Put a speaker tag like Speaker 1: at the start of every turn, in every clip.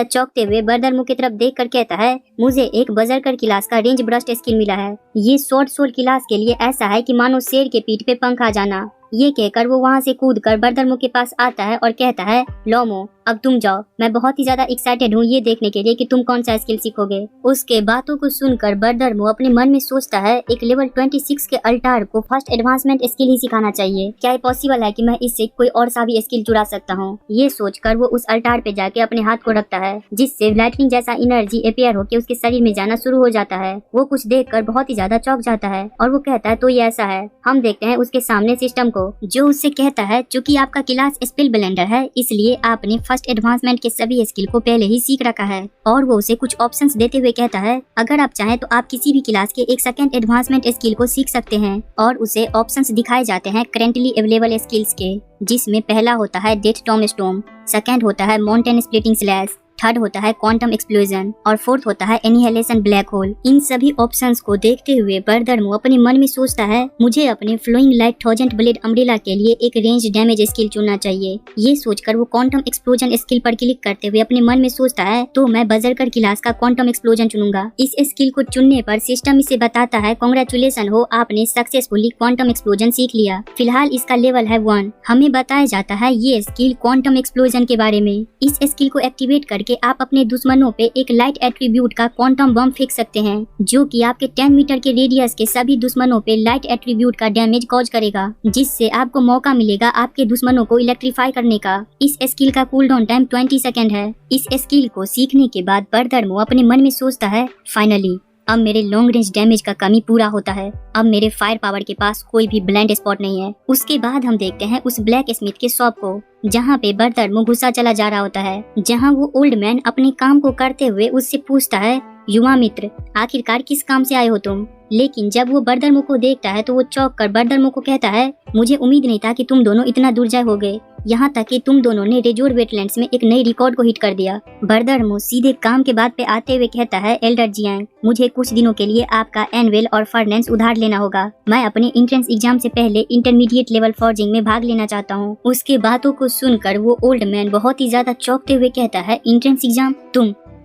Speaker 1: चौंकते हुए बर्दरमू की तरफ देख कर कहता है, मुझे एक बजरकर क्लास का रेंज ब्रस्ट स्किल मिला है। ये शॉर्ट सोल क्लास के लिए ऐसा है कि मानो शेर के पीठ पे पंख आ जाना। ये कहकर वो वहाँ से कूद कर बर्दरमू के पास आता है और कहता है, लोमो अब तुम जाओ, मैं बहुत ही ज्यादा एक्साइटेड हूँ ये देखने के लिए कि तुम कौन सा स्किल सीखोगे। उसके बातों को सुनकर बर्दरमू अपने मन में सोचता है, एक लेवल 26 के अल्टार को फर्स्ट एडवांसमेंट स्किल ही सिखाना चाहिए। क्या ये पॉसिबल है कि मैं इससे कोई और सा भी स्किल चुरा सकता हूँ? ये सोचकर वो उस अल्टार पे जाके अपने हाथ को रखता है, जिससे लाइटनिंग जैसा एनर्जी अपेयर होकर उसके शरीर में जाना शुरू हो जाता है। वो कुछ देखकर बहुत ही ज्यादा चौंक जाता है और वो कहता है, तो ये ऐसा है। हम देखते हैं उसके सामने सिस्टम को, जो उससे कहता है, चूंकि आपका क्लास स्पेल ब्लेंडर है इसलिए आपने फर्स्ट एडवांसमेंट के सभी स्किल को पहले ही सीख रखा है। और वो उसे कुछ ऑप्शंस देते हुए कहता है, अगर आप चाहें तो आप किसी भी क्लास के एक सेकंड एडवांसमेंट स्किल को सीख सकते हैं। और उसे ऑप्शंस दिखाए जाते हैं करेंटली अवेलेबल स्किल्स के, जिसमें पहला होता है डेथ टॉम स्टॉर्म, सेकंड होता है माउंटेन स्प्लिटिंग स्लैश, थर्ड होता है क्वांटम एक्सप्लोजन और फोर्थ होता है एनिहिलेशन ब्लैक होल। इन सभी ऑप्शंस को देखते हुए बर्दरमू अपने मन में सोचता है, मुझे अपने फ्लोइंग लाइट 1000 ब्लेड अम्ब्रेला के लिए एक रेंज डैमेज स्किल चुनना चाहिए। ये सोचकर वो क्वांटम एक्सप्लोजन स्किल पर क्लिक करते हुए अपने मन में सोचता है, तो मैं बजरकर क्लास का क्वांटम एक्सप्लोजन चुनूंगा। इस स्किल को चुनने पर सिस्टम इसे बताता है, कांग्रेचुलेशन हो, आपने सक्सेसफुली क्वांटम एक्सप्लोजन सीख लिया। फिलहाल इसका लेवल है 1। हमें बताया जाता है ये स्किल क्वांटम एक्सप्लोजन के बारे में। इस स्किल को एक्टिवेट करके आप अपने दुश्मनों पे एक लाइट एट्रीब्यूट का क्वांटम बम फेंक सकते हैं, जो कि आपके 10 मीटर के रेडियस के सभी दुश्मनों पे लाइट एट्रीब्यूट का डैमेज कॉज करेगा, जिससे आपको मौका मिलेगा आपके दुश्मनों को इलेक्ट्रीफाई करने का। इस स्किल का कूलडाउन टाइम 20 सेकंड है। इस स्किल को सीखने के बाद बर्दरमू अपने मन में सोचता है, फाइनली अब मेरे लॉन्ग रेंज डैमेज का कमी पूरा होता है। अब मेरे फायर पावर के पास कोई भी ब्लाइंड स्पॉट नहीं है। उसके बाद हम देखते हैं उस ब्लैक स्मिथ के शॉप को, जहाँ पे बर्दरमू गुस्सा चला जा रहा होता है, जहाँ वो ओल्ड मैन अपने काम को करते हुए उससे पूछता है, युवा मित्र आखिरकार किस काम से आए हो तुम? लेकिन जब वो बर्दरमू को देखता है तो वो चौंक कर बर्दरमू को कहता है, मुझे उम्मीद नहीं था कि तुम दोनों इतना दुर्जय हो गए, यहाँ तक कि तुम दोनों ने रेजोर वेटलैंड्स में एक नई रिकॉर्ड को हिट कर दिया। बर्दरमू सीधे काम के बात पे आते हुए कहता है, एल्डर जियांग, मुझे कुछ दिनों के लिए आपका एनवेल और फर्नेंस उधार लेना होगा। मैं अपने एंट्रेंस एग्जाम से पहले इंटरमीडिएट लेवल फॉर्जिंग में भाग लेना चाहता हूँ। उसके बातों को सुनकर वो ओल्ड मैन बहुत ही ज्यादा चौंकते हुए कहता है, एंट्रेंस एग्जाम?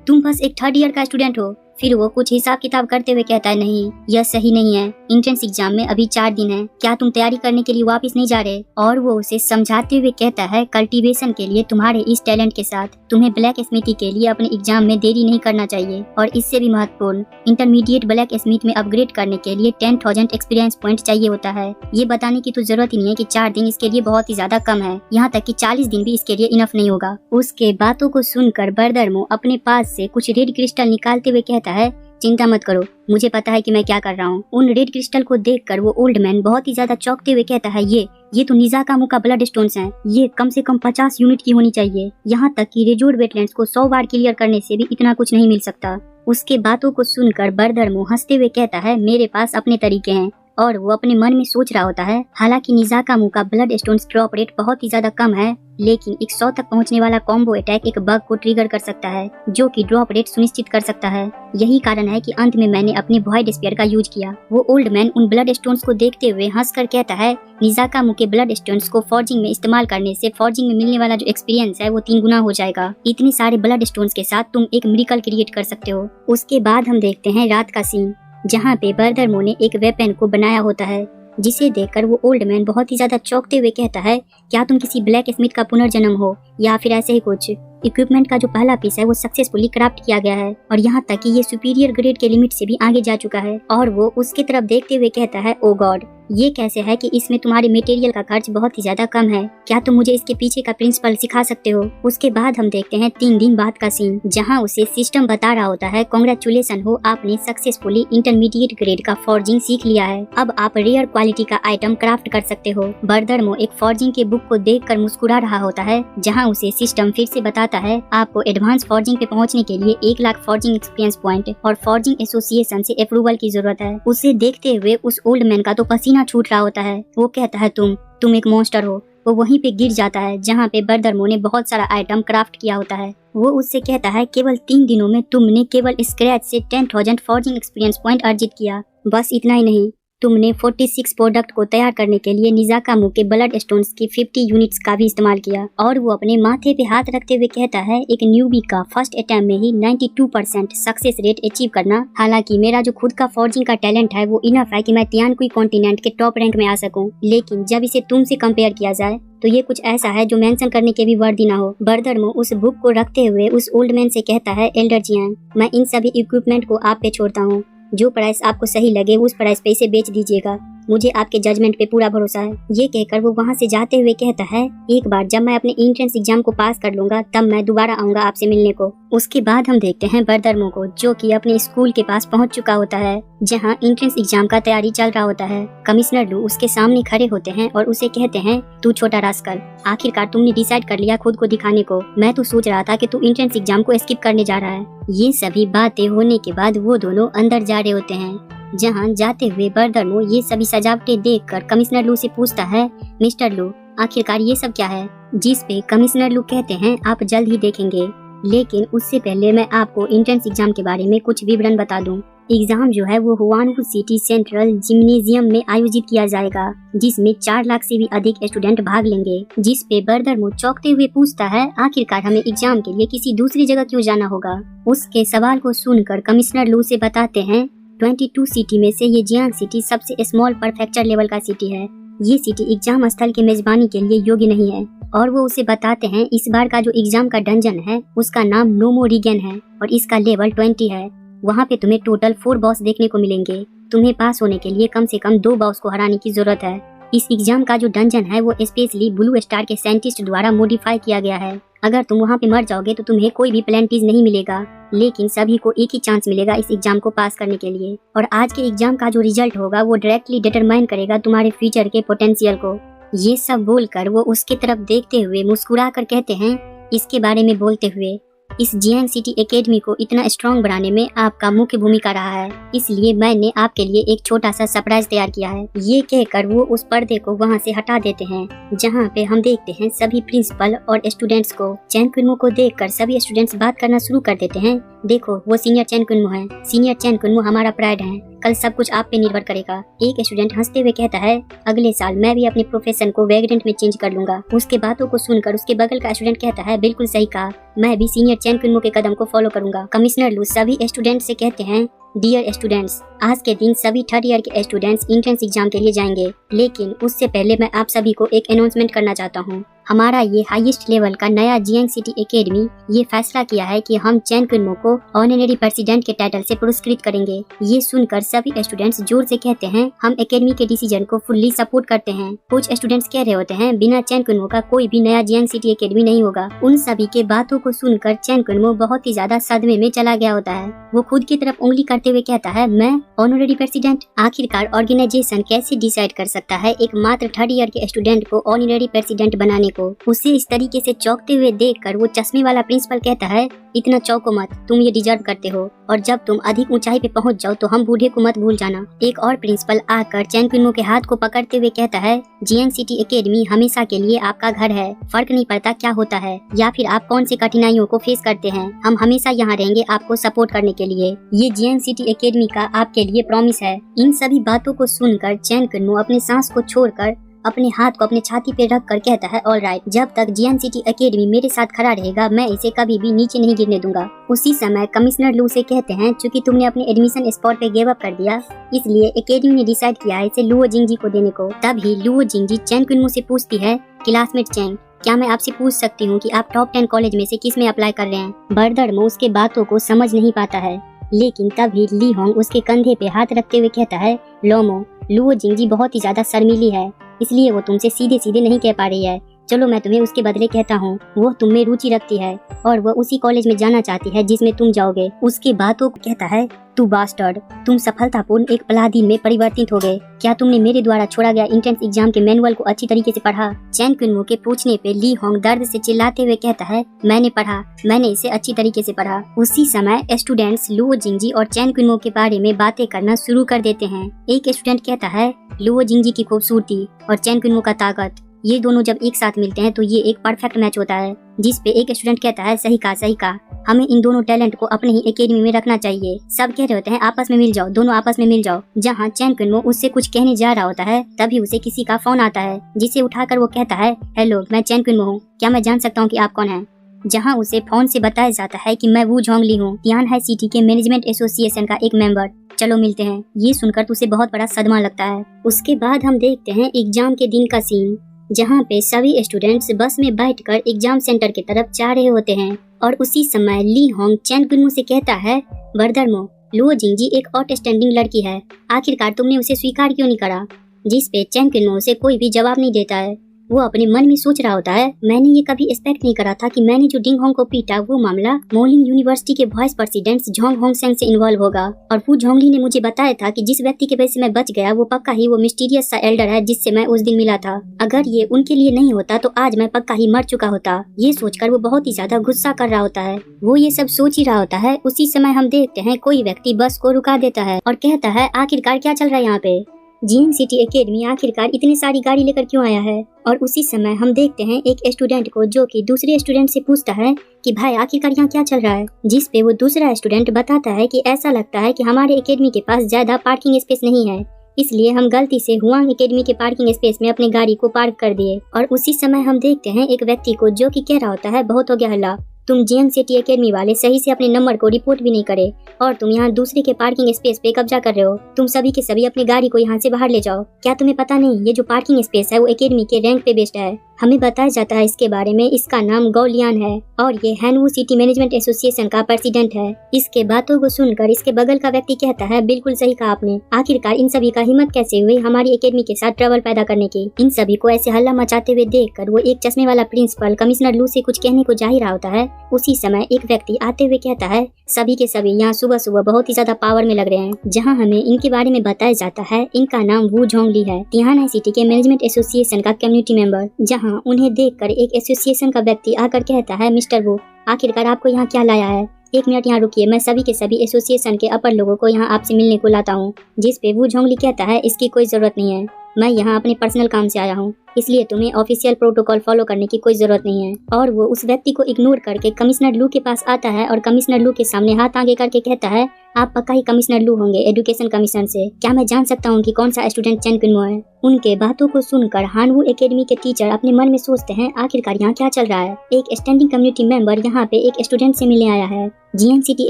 Speaker 1: तुम बस एक 3rd ईयर का स्टूडेंट हो। फिर वो कुछ हिसाब किताब करते हुए कहता है, नहीं यह सही नहीं है, एंट्रेंस एग्जाम में अभी 4 दिन है, क्या तुम तैयारी करने के लिए वापस नहीं जा रहे? और वो उसे समझाते हुए कहता है, कल्टीवेशन के लिए तुम्हारे इस टैलेंट के साथ तुम्हें ब्लैक स्मिथी के लिए अपने एग्जाम में देरी नहीं करना चाहिए। और इससे भी महत्वपूर्ण, इंटरमीडिएट ब्लैक स्मिथ में अपग्रेड करने के लिए 10,000 एक्सपीरियंस पॉइंट चाहिए होता है। ये बताने की तो जरूरत ही नहीं है कि 4 दिन इसके लिए बहुत ही ज्यादा कम है, यहाँ तक कि 40 दिन भी इसके लिए इनफ नहीं होगा। उसके बातों को सुनकर बर्दरमू अपने पास से कुछ रेड क्रिस्टल निकालते हुए कहता है, चिंता मत करो, मुझे पता है कि मैं क्या कर रहा हूँ। उन रेड क्रिस्टल को देखकर वो ओल्ड मैन बहुत ही ज्यादा चौंकते हुए कहता है, ये तो निज़ाकामू का ब्लड स्टोन्स हैं। ये कम से कम 50 यूनिट की होनी चाहिए। यहाँ तक कि रेजोर वेटलैंड्स को 100 बार क्लियर करने से भी इतना कुछ नहीं मिल सकता। उसके बातों को सुनकर बर्दरमू हंसते हुए कहता है, मेरे पास अपने तरीके हैं। और वो अपने मन में सोच रहा होता है, हालांकि निज़ाकामू का ब्लड स्टोन्स ड्रॉप रेट बहुत ही ज्यादा कम है, लेकिन एक 100 तक पहुंचने वाला कॉम्बो अटैक एक बग को ट्रिगर कर सकता है, जो कि ड्रॉप रेट सुनिश्चित कर सकता है। यही कारण है कि अंत में मैंने अपने वॉइड स्पीयर का यूज किया। वो ओल्ड मैन उन ब्लड स्टोन्स को देखते हुए हंसकर कहता है, निज़ाकामू के ब्लड स्टोन्स को फॉर्जिंग में इस्तेमाल करने से फॉर्जिंग में मिलने वाला जो एक्सपीरियंस है वो 3 गुना हो जाएगा। इतने सारे ब्लड स्टोन्स के साथ तुम एक मिरेकल क्रिएट कर सकते हो। उसके बाद हम देखते हैं रात का सीन, जहाँ पे बर्दरमू ने एक वेपन को बनाया होता है, जिसे देखकर वो ओल्ड मैन बहुत ही ज्यादा चौंकते हुए कहता है, क्या तुम किसी ब्लैक स्मिथ का पुनर्जन्म हो या फिर ऐसे ही कुछ? इक्विपमेंट का जो पहला पीस है वो सक्सेसफुली क्राफ्ट किया गया है और यहाँ तक कि ये सुपीरियर ग्रेड के लिमिट से भी आगे जा चुका है। और वो उसकी तरफ देखते हुए कहता है, ओ गॉड, ये कैसे है कि इसमें तुम्हारे मटेरियल का खर्च बहुत ही ज्यादा कम है, क्या तुम मुझे इसके पीछे का प्रिंसिपल सिखा सकते हो? उसके बाद हम देखते हैं 3 दिन बाद का सीन, जहाँ उसे सिस्टम बता रहा होता है, कांग्रेचुलेशन हो, आपने सक्सेसफुली इंटरमीडिएट ग्रेड का फॉर्जिंग सीख लिया है। अब आप रेयर क्वालिटी का आइटम क्राफ्ट कर सकते हो। बर्दरमू एक फॉर्जिंग के बुक को देखकर मुस्कुरा रहा होता है, जहाँ उसे सिस्टम फिर से बताता है, आपको एडवांस फॉर्जिंग पे पहुंचने के लिए 1 लाख फॉर्जिंग एक्सपीरियंस पॉइंट और फॉर्जिंग एसोसिएशन से अप्रूवल की जरूरत है। उसे देखते हुए उस ओल्ड मैन का तो पसीना छूट रहा होता है। वो कहता है, तुम एक मॉन्स्टर हो। वो वहीं पे गिर जाता है जहाँ पे बर्दरमू ने बहुत सारा आइटम क्राफ्ट किया होता है। वो उससे कहता है, केवल 3 दिनों में तुमने केवल स्क्रैच से 10,000 फॉर्जिंग एक्सपीरियंस पॉइंट अर्जित किया। बस इतना ही नहीं, तुमने 46 प्रोडक्ट को तैयार करने के लिए निजाकामू के ब्लड स्टोन्स की 50 यूनिट्स का भी इस्तेमाल किया। और वो अपने माथे पे हाथ रखते हुए कहता है एक न्यूबी का फर्स्ट अटेम्प्ट में ही 92% सक्सेस रेट अचीव करना। हालांकि मेरा जो खुद का फॉर्जिंग का टैलेंट है वो इनफ है कि मैं तियानकुई कॉन्टिनेंट के टॉप रैंक में आ सकूं, लेकिन जब इसे तुमसे कंपेयर किया जाए तो ये कुछ ऐसा है जो मेंशन करने के भी वर्दी ना हो। बर्दरमो उस बुक को रखते हुए उस ओल्ड मैन से कहता है एल्डर जियांग, मैं इन सभी इक्विपमेंट को आप पे छोड़ता हूँ। जो प्राइस आपको सही लगे उस प्राइस पे इसे बेच दीजिएगा। मुझे आपके जजमेंट पे पूरा भरोसा है। ये कहकर वो वहाँ से जाते हुए कहता है एक बार जब मैं अपने एंट्रेंस एग्जाम को पास कर लूंगा तब मैं दोबारा आऊंगा आपसे मिलने को। उसके बाद हम देखते हैं बर्दरमो को जो कि अपने स्कूल के पास पहुँच चुका होता है जहाँ एंट्रेंस एग्जाम का तैयारी चल रहा होता है। कमिश्नर लू उसके सामने खड़े होते हैं और उसे कहते हैं तू छोटा रास्कल, आखिरकार तुमने डिसाइड कर लिया खुद को दिखाने को। मैं तो सोच रहा था कि तू एंट्रेंस एग्जाम को स्किप करने जा रहा है। ये सभी बातें होने के बाद वो दोनों अंदर जा रहे होते हैं। जहाँ जाते हुए बर्दरमो ये सभी सजावटें देखकर कमिश्नर लू से पूछता है मिस्टर लू आखिरकार ये सब क्या है? जिस पे कमिश्नर लू कहते हैं आप जल्द ही देखेंगे, लेकिन उससे पहले मैं आपको एंट्रेंस एग्जाम के बारे में कुछ विवरण बता दूं। एग्जाम जो है वो हुआनहू सिटी सेंट्रल जिम्नेजियम में आयोजित किया जाएगा जिसमें 4 लाख से भी अधिक स्टूडेंट भाग लेंगे। जिस पे बर्दरमो चौंकते हुए पूछता है आखिरकार हमें एग्जाम के लिए किसी दूसरी जगह क्यों जाना होगा? उसके सवाल को सुनकर कमिश्नर लू से बताते हैं 22 सिटी में से ये जियांग सिटी सबसे स्मॉल परफेक्चर लेवल का सिटी है। ये सिटी एग्जाम स्थल के मेजबानी के लिए योग्य नहीं है। और वो उसे बताते हैं इस बार का जो एग्जाम का डंजन है उसका नाम नोमो रिगन है और इसका लेवल 20 है। वहाँ पे तुम्हें टोटल 4 बॉस देखने को मिलेंगे। तुम्हें पास होने के लिए कम से कम 2 बॉस को हराने की जरूरत है। इस एग्जाम का जो डंजन है वो स्पेशली ब्लू स्टार के साइंटिस्ट द्वारा मॉडिफाई किया गया है। अगर तुम वहाँ पे मर जाओगे तो तुम्हें कोई भी प्लेंटीज नहीं मिलेगा, लेकिन सभी को एक ही चांस मिलेगा इस एग्जाम को पास करने के लिए। और आज के एग्जाम का जो रिजल्ट होगा वो डायरेक्टली डिटरमाइन करेगा तुम्हारे फ्यूचर के पोटेंशियल को। ये सब बोलकर वो उसके तरफ देखते हुए मुस्कुरा कर कहते हैं इसके बारे में बोलते हुए इस जियांग सिटी एकेडमी को इतना स्ट्रॉन्ग बनाने में आपका मुख्य भूमिका रहा है, इसलिए मैंने आपके लिए एक छोटा सा सरप्राइज तैयार किया है। ये कहकर वो उस पर्दे को वहाँ से हटा देते हैं जहाँ पे हम देखते हैं सभी प्रिंसिपल और स्टूडेंट्स को। चैन कुनमो को देखकर सभी स्टूडेंट्स बात करना शुरू कर देते हैं। देखो वो सीनियर चैन कुनमो है, सीनियर चैन कुनमो हमारा प्राइड है, कल सब कुछ आप पे निर्भर करेगा। एक स्टूडेंट हंसते हुए कहता है अगले साल मैं भी अपने प्रोफेशन को वेगरेंट में चेंज कर लूंगा। उसके बातों को सुनकर उसके बगल का स्टूडेंट कहता है बिल्कुल सही कहा, मैं भी सीनियर चैन कुनमो के कदम को फॉलो करूंगा। कमिश्नर लू सभी स्टूडेंट से कहते हैं डियर स्टूडेंट्स, आज के दिन सभी 3rd ईयर के स्टूडेंट्स एंट्रेंस एग्जाम के लिए जाएंगे, लेकिन उससे पहले मैं आप सभी को एक अनाउंसमेंट करना चाहता हूँ। हमारा ये हाईएस्ट लेवल का नया जियांग सिटी एकेडमी ये फैसला किया है कि हम चैन कुनमो को ऑनरेरी प्रेसिडेंट के टाइटल से पुरस्कृत करेंगे। ये सुनकर सभी स्टूडेंट्स जोर से कहते हैं हम एकेडमी के डिसीजन को फुल्ली सपोर्ट करते हैं। कुछ स्टूडेंट्स कह रहे होते हैं बिना चैन कुनमो का कोई भी नया जियांग सिटी एकेडमी नहीं होगा। उन सभी के बातों को सुनकर चैन कुनमो बहुत ही ज्यादा सदमे में चला गया होता है। वो खुद की तरफ उंगली करते हुए कहता है मैं ऑनरेरी प्रेसिडेंट? आखिरकार ऑर्गेनाइजेशन कैसे डिसाइड कर सकता है एक मात्र 3rd ईयर के स्टूडेंट को ऑनरेरी प्रेसिडेंट बनाने को? उसे इस तरीके से चौंकते हुए देखकर वो चश्मे वाला प्रिंसिपल कहता है इतना चौंको मत, तुम ये डिजर्व करते हो, और जब तुम अधिक ऊंचाई पे पहुंच जाओ तो हम बूढ़े को मत भूल जाना। एक और प्रिंसिपल आकर चैन कुनमो के हाथ को पकड़ते हुए कहता है जियांग सिटी एकेडमी हमेशा के लिए आपका घर है। फर्क नहीं पड़ता क्या होता है या फिर आप कौन सी कठिनाइयों को फेस करते हैं, हम हमेशा यहाँ रहेंगे आपको सपोर्ट करने के लिए। ये जियांग सिटी एकेडमी का आपके लिए प्रॉमिस है। इन सभी बातों को सुनकर चैन कुनमो अपने सांस को छोड़कर अपने हाथ को अपने छाती पे रख कर कहता है ऑल राइट, जब तक जियांग सिटी एकेडमी मेरे साथ खड़ा रहेगा मैं इसे कभी भी नीचे नहीं गिरने दूंगा। उसी समय कमिश्नर लू से कहते हैं चूंकि तुमने अपने एडमिशन स्पॉट पे गिव अप कर दिया इसलिए एकेडमी ने डिसाइड किया है इसे लुओ जिंगजी को देने को। तभी लुओ जिंगजी चैन कुनमो से पूछती है क्लासमेट चैंग, क्या मैं आपसे पूछ सकती हूँ कि आप टॉप 10 कॉलेज में से किस में अप्लाई कर रहे हैं? बर्दरमो उसके बातों को समझ नहीं पाता है, लेकिन तभी ली होंग उसके कंधे पे हाथ रखते हुए कहता है लोमो, लुओ जिंगजी बहुत ही ज्यादा शर्मीली है इसलिए वो तुमसे सीधे सीधे नहीं कह पा रही है। चलो मैं तुम्हें उसके बदले कहता हूँ, वो तुम में रुचि रखती है और वो उसी कॉलेज में जाना चाहती है जिसमें तुम जाओगे। उसके बातों को कहता है तू बास्टर्ड, तुम सफलतापूर्ण एक पलादीन में परिवर्तित हो गए। क्या तुमने मेरे द्वारा छोड़ा गया एंट्रेंस एग्जाम के मैनुअल को अच्छी तरीके से पढ़ा? चैन कुनमो के पूछने पे ली होंग दर्द से चिल्लाते हुए कहता है मैंने पढ़ा, मैंने इसे अच्छी तरीके से पढ़ा। उसी समय स्टूडेंट्स लुओ जिंगजी और चैन कुनमो के बारे में बातें करना शुरू कर देते हैं। एक स्टूडेंट कहता है लुओ जिंगजी की खूबसूरती और चैन कुनमो का ताकत। ये दोनों जब एक साथ मिलते हैं तो ये एक परफेक्ट मैच होता है, जिस पे एक स्टूडेंट कहता है सही कहा, हमें इन दोनों टैलेंट को अपने ही एकेडमी में रखना चाहिए। सब कह रहे होते हैं आपस में मिल जाओ, दोनों आपस में मिल जाओ। जहाँ चैन कुनमो उससे कुछ कहने जा रहा होता है, तभी उसे किसी का फोन आता है, जिसे उठाकर वो कहता है, हेलो, मैं चैन कुनमो हूँ, क्या मैं जान सकता हूँ कि आप कौन हैं? जहाँ उसे फोन से बताया जाता है कि मैं वू झोंगली हूँ, तियानहाई सिटी के मैनेजमेंट एसोसिएशन का एक मेंबर, चलो मिलते हैं। ये सुनकर तो उसे बहुत बड़ा सदमा लगता है। उसके बाद हम देखते हैं एग्जाम के दिन का सीन, जहाँ पे सभी स्टूडेंट्स बस में बैठकर एग्जाम सेंटर की तरफ जा रहे होते हैं और उसी समय ली होंग चैन कुनमो से कहता है, ब्रदर लुओ जिंगजी एक आउटस्टैंडिंग लड़की है, आखिरकार तुमने उसे स्वीकार क्यों नहीं करा? जिस पे चैन कुनमो उसे कोई भी जवाब नहीं देता है। वो अपने मन में सोच रहा होता है, मैंने ये कभी एक्सपेक्ट नहीं करा था कि मैंने जो डिंग होंग को पीटा वो मामला मोलिंग यूनिवर्सिटी के वाइस प्रेसिडेंट झोंग होंगसेंग से इन्वॉल्व होगा। और वू झोंगली ने मुझे बताया था कि जिस व्यक्ति के वजह से मैं बच गया वो पक्का ही वो मिस्टीरियस सा एल्डर है जिससे मैं उस दिन मिला था। अगर ये उनके लिए नहीं होता तो आज मैं पक्का ही मर चुका होता। ये सोचकर वो बहुत ही ज्यादा गुस्सा कर रहा होता है। वो ये सब सोच ही रहा होता है। उसी समय हम देखते हैं कोई व्यक्ति बस को रुका देता है और कहता है, आखिरकार क्या चल रहा है यहाँ पे? जियांग सिटी एकेडमी आखिरकार इतनी सारी गाड़ी लेकर क्यों आया है? और उसी समय हम देखते हैं एक स्टूडेंट को जो कि दूसरे स्टूडेंट से पूछता है कि भाई आखिरकार यहाँ क्या चल रहा है? जिस पे वो दूसरा स्टूडेंट बताता है कि ऐसा लगता है कि हमारे एकेडमी के पास ज्यादा पार्किंग स्पेस नहीं है, इसलिए हम गलती से हुआंग एकेडमी के पार्किंग स्पेस में अपनी गाड़ी को पार्क कर दिए। और उसी समय हम देखते हैं एक व्यक्ति को जो कि कह रहा होता है, बहुत हो गया हल्ला, तुम जियांग सिटी एकेडमी वाले सही से अपने नंबर को रिपोर्ट भी नहीं करे और तुम यहाँ दूसरे के पार्किंग स्पेस पे कब्जा कर रहे हो। तुम सभी के सभी अपनी गाड़ी को यहाँ से बाहर ले जाओ। क्या तुम्हें पता नहीं ये जो पार्किंग स्पेस है वो एकेडमी के रैंक पे बेस्ड है? हमें बताया जाता है इसके बारे में, इसका नाम गौ लियान है और ये हैनवू सिटी मैनेजमेंट एसोसिएशन का प्रेसिडेंट है। इसके बातों को सुनकर इसके बगल का व्यक्ति कहता है, बिल्कुल सही कहा आपने, आखिरकार इन सभी का हिम्मत कैसे हुई हमारी एकेडमी के साथ ट्रबल पैदा करने की? इन सभी को ऐसे हल्ला मचाते हुए देखकर वो एक चश्मे वाला प्रिंसिपल कमिश्नर लू से कुछ कहने को जा ही रहा होता है। उसी समय एक व्यक्ति आते हुए कहता है, सभी के सभी यहाँ सुबह सुबह बहुत ही ज्यादा पावर में लग रहे हैं। जहाँ हमें इनके बारे में बताया जाता है, इनका नाम वू झोंगली है, तिहानाई सिटी के मैनेजमेंट एसोसिएशन का कम्युनिटी मेंबर। जहाँ उन्हें देखकर एक एसोसिएशन का व्यक्ति आकर कहता है, मिस्टर वू, आखिरकार आपको यहाँ क्या लाया है? एक मिनट यहाँ रुकिए, मैं सभी के सभी एसोसिएशन के अपर लोगों को यहाँ आपसे मिलने को लाता हूँ। जिस पे वू झोंगली कहता है, इसकी कोई जरूरत नहीं है, मैं यहाँ अपने पर्सनल काम से आया हूँ, इसलिए तुम्हें ऑफिशियल प्रोटोकॉल फॉलो करने की कोई जरूरत नहीं है। और वो उस व्यक्ति को इग्नोर करके कमिश्नर लू के पास आता है और कमिश्नर लू के सामने हाथ आगे करके कहता है, आप पक्का ही कमिश्नर लू होंगे एजुकेशन कमीशन से, क्या मैं जान सकता हूँ कि कौन सा स्टूडेंट चैन कुनमो है? उनके बातों को सुनकर हानवू एकेडमी के टीचर अपने मन में सोचते हैं, आखिरकार यहाँ क्या चल रहा है? एक स्टैंडिंग कम्युनिटी मेंबर यहाँ पे एक स्टूडेंट से मिलने आया है। जियांग सिटी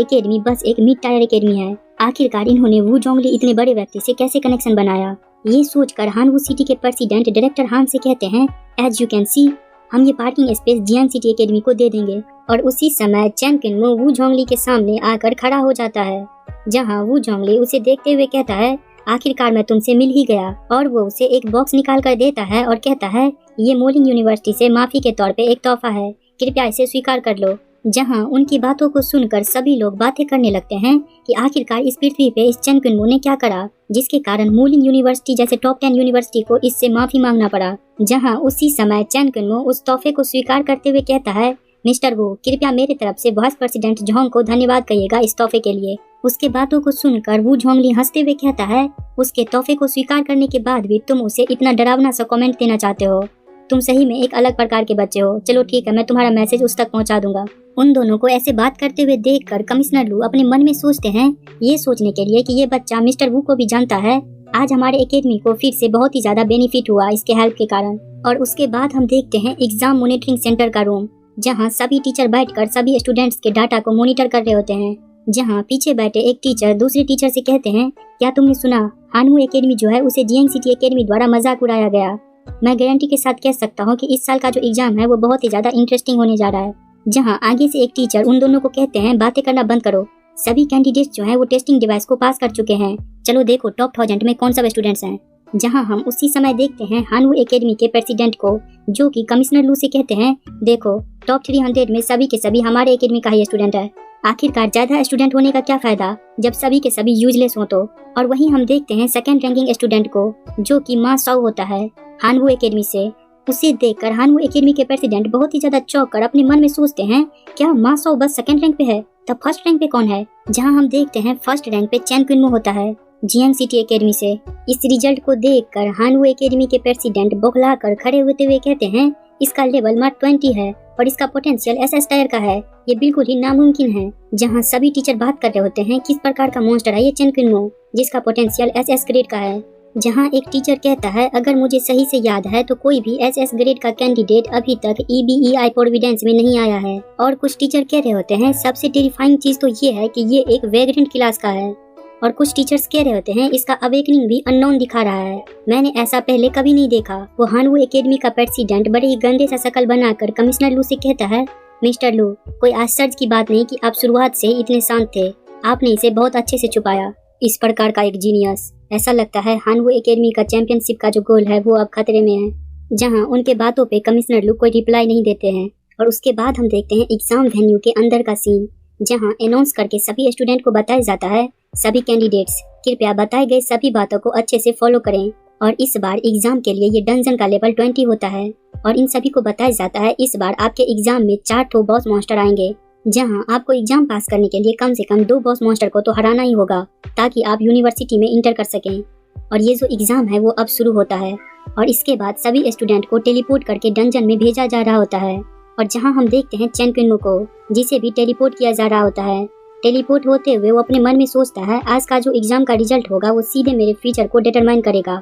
Speaker 1: एकेडमी बस एक मिड टायर एकेडमी है, आखिरकार इन्होंने वू झोंगली इतने बड़े व्यक्ति से कैसे कनेक्शन बनाया? ये सोचकर हानवू सिटी के प्रेसिडेंट डायरेक्टर हान से कहते हैं, एज यू कैन सी, हम ये parking space Jiang city academy को दे देंगे। और उसी समय चैन कुनमो वू झोंगली के सामने आकर खड़ा हो जाता है। जहाँ वू झोंगली उसे देखते हुए कहता है, आखिरकार मैं तुमसे मिल ही गया। और वो उसे एक बॉक्स निकाल कर देता है और कहता है, ये मोलिंग यूनिवर्सिटी से माफी के तौर पे एक तोहफा है, कृपया इसे स्वीकार कर लो। जहाँ उनकी बातों को सुनकर सभी लोग बातें करने लगते हैं कि आखिरकार इस पृथ्वी पे इस चैन कुनमो ने क्या करा जिसके कारण मोलिंग यूनिवर्सिटी जैसे टॉप 10 यूनिवर्सिटी को इससे माफी मांगना पड़ा। जहाँ उसी समय चैन कुनमो उस तोहफे को स्वीकार करते हुए कहता है, मिस्टर वू, कृपया मेरे तरफ से वाइस प्रेसिडेंट झोंग को धन्यवाद कहिएगा इस तोहफे के लिए। उसके बातों को सुनकर वू झोंगली हंसते हुए कहता है, उसके तोहफे को स्वीकार करने के बाद भी तुम उसे इतना डरावना सा कमेंट देना चाहते हो? तुम सही में एक अलग प्रकार के बच्चे हो। चलो ठीक है, मैं तुम्हारा मैसेज उस तक पहुंचा दूंगा। उन दोनों को ऐसे बात करते हुए देखकर कमिश्नर लू अपने मन में सोचते हैं, ये सोचने के लिए कि ये बच्चा मिस्टर वू को भी जानता है। आज हमारे एकेडमी को फिर से बहुत ही ज्यादा बेनिफिट हुआ इसके हेल्प के कारण। और उसके बाद हम देखते हैं एग्जाम मॉनिटरिंग सेंटर का रूम, जहाँ सभी टीचर बैठकर सभी स्टूडेंट्स के डाटा को मॉनिटर कर रहे होते हैं। जहाँ पीछे बैठे एक टीचर दूसरे टीचर से कहते हैं, क्या तुमने सुना, हानवू एकेडमी जो है उसे जियांग सिटी एकेडमी द्वारा मजाक उड़ाया गया। मैं गारंटी के साथ कह सकता हूँ कि इस साल का जो एग्जाम है वो बहुत ही ज्यादा इंटरेस्टिंग होने जा रहा है। जहाँ आगे से एक टीचर उन दोनों को कहते हैं, बातें करना बंद करो, सभी कैंडिडेट्स जो हैं वो टेस्टिंग डिवाइस को पास कर चुके हैं, चलो देखो टॉप 1000 में कौन सा स्टूडेंट्स हैं। जहाँ हम उसी समय देखते हैं हानवू एकेडमी के प्रेसिडेंट को, जो कि कमिश्नर लू से कहते हैं, देखो टॉप 300 में सभी के सभी हमारे एकेडमी का ही स्टूडेंट है, आखिरकार ज्यादा स्टूडेंट होने का क्या फायदा जब सभी के सभी यूजलेस हो तो। और वहीं हम देखते हैं सेकंड रैंकिंग स्टूडेंट को, जो कि मा साओ होता है हानवू एकेडमी से। उसे देखकर हानवू एकेडमी के प्रेसिडेंट बहुत ही ज्यादा चौंक कर अपने मन में सोचते हैं, क्या मा साओ बस सेकंड रैंक पे है, तब फर्स्ट रैंक पे कौन है? जहां हम देखते हैं फर्स्ट रैंक पे चैन कुनमो होता है। जियांग सिटी एकेडमी से। इस रिजल्ट को देखकर हानवू एकेडमी के प्रेसिडेंट बौखला कर खड़े होते हुए कहते हैं, इसका लेवल मात्र 20 है और इसका पोटेंशियल SS टायर का है। ये बिल्कुल ही नामुमकिन है। जहाँ सभी टीचर बात कर रहे होते हैं किस प्रकार का मॉन्स्टर है ये चेन कुनमो, जिसका पोटेंशियल SS ग्रेड का है। जहाँ एक टीचर कहता है, अगर मुझे सही से याद है तो कोई भी SS ग्रेड का कैंडिडेट अभी तक EBEI प्रोविडेंस में नहीं आया है। और कुछ टीचर कह रहे होते हैं, सबसे टेरिफाइंग चीज तो ये है कि ये एक वेग्रेंट क्लास का है। और कुछ टीचर्स कह रहे होते हैं, इसका अवेकनिंग भी अननोन दिखा रहा है। मैंने ऐसा पहले कभी नहीं देखा। वो हानवू एकेडमी का प्रेसिडेंट बड़े ही गंदे सा शकल बनाकर कमिश्नर लू से कहता है, मिस्टर लू, कोई आश्चर्य की बात नहीं कि आप शुरुआत से इतने शांत थे। आपने इसे बहुत अच्छे से छुपाया। इस प्रकार का एक जीनियस। ऐसा लगता है हानवू एकेडमी का चैंपियनशिप का जो गोल है वो अब खतरे में है। जहां उनके बातों पे कमिश्नर लू कोई रिप्लाई नहीं देते हैं। और उसके बाद हम देखते हैं एग्जाम वेन्यू के अंदर का सीन, जहां अनाउंस करके सभी स्टूडेंट को बताया जाता है, सभी कैंडिडेट्स कृपया बताए गए सभी बातों को अच्छे से फॉलो करें। और इस बार एग्जाम के लिए ये डंजन का लेवल 20 होता है। और इन सभी को बताया जाता है, इस बार आपके एग्जाम में 4 ठो बॉस मॉन्स्टर आएंगे। जहां आपको एग्जाम पास करने के लिए कम से कम 2 बॉस मॉन्स्टर को तो हराना ही होगा, ताकि आप यूनिवर्सिटी में इंटर कर सकें। और ये जो एग्जाम है वो अब शुरू होता है। और इसके बाद सभी स्टूडेंट को टेलीपोर्ट करके डंजन में भेजा जा रहा होता है। और जहां हम देखते हैं चेन कुनमो को, जिसे भी टेलीपोर्ट किया जा रहा होता है। टेलीपोर्ट होते हुए वो अपने मन में सोचता है, आज का जो एग्जाम का रिजल्ट होगा वो सीधे मेरे फ्यूचर को डिटरमाइन करेगा।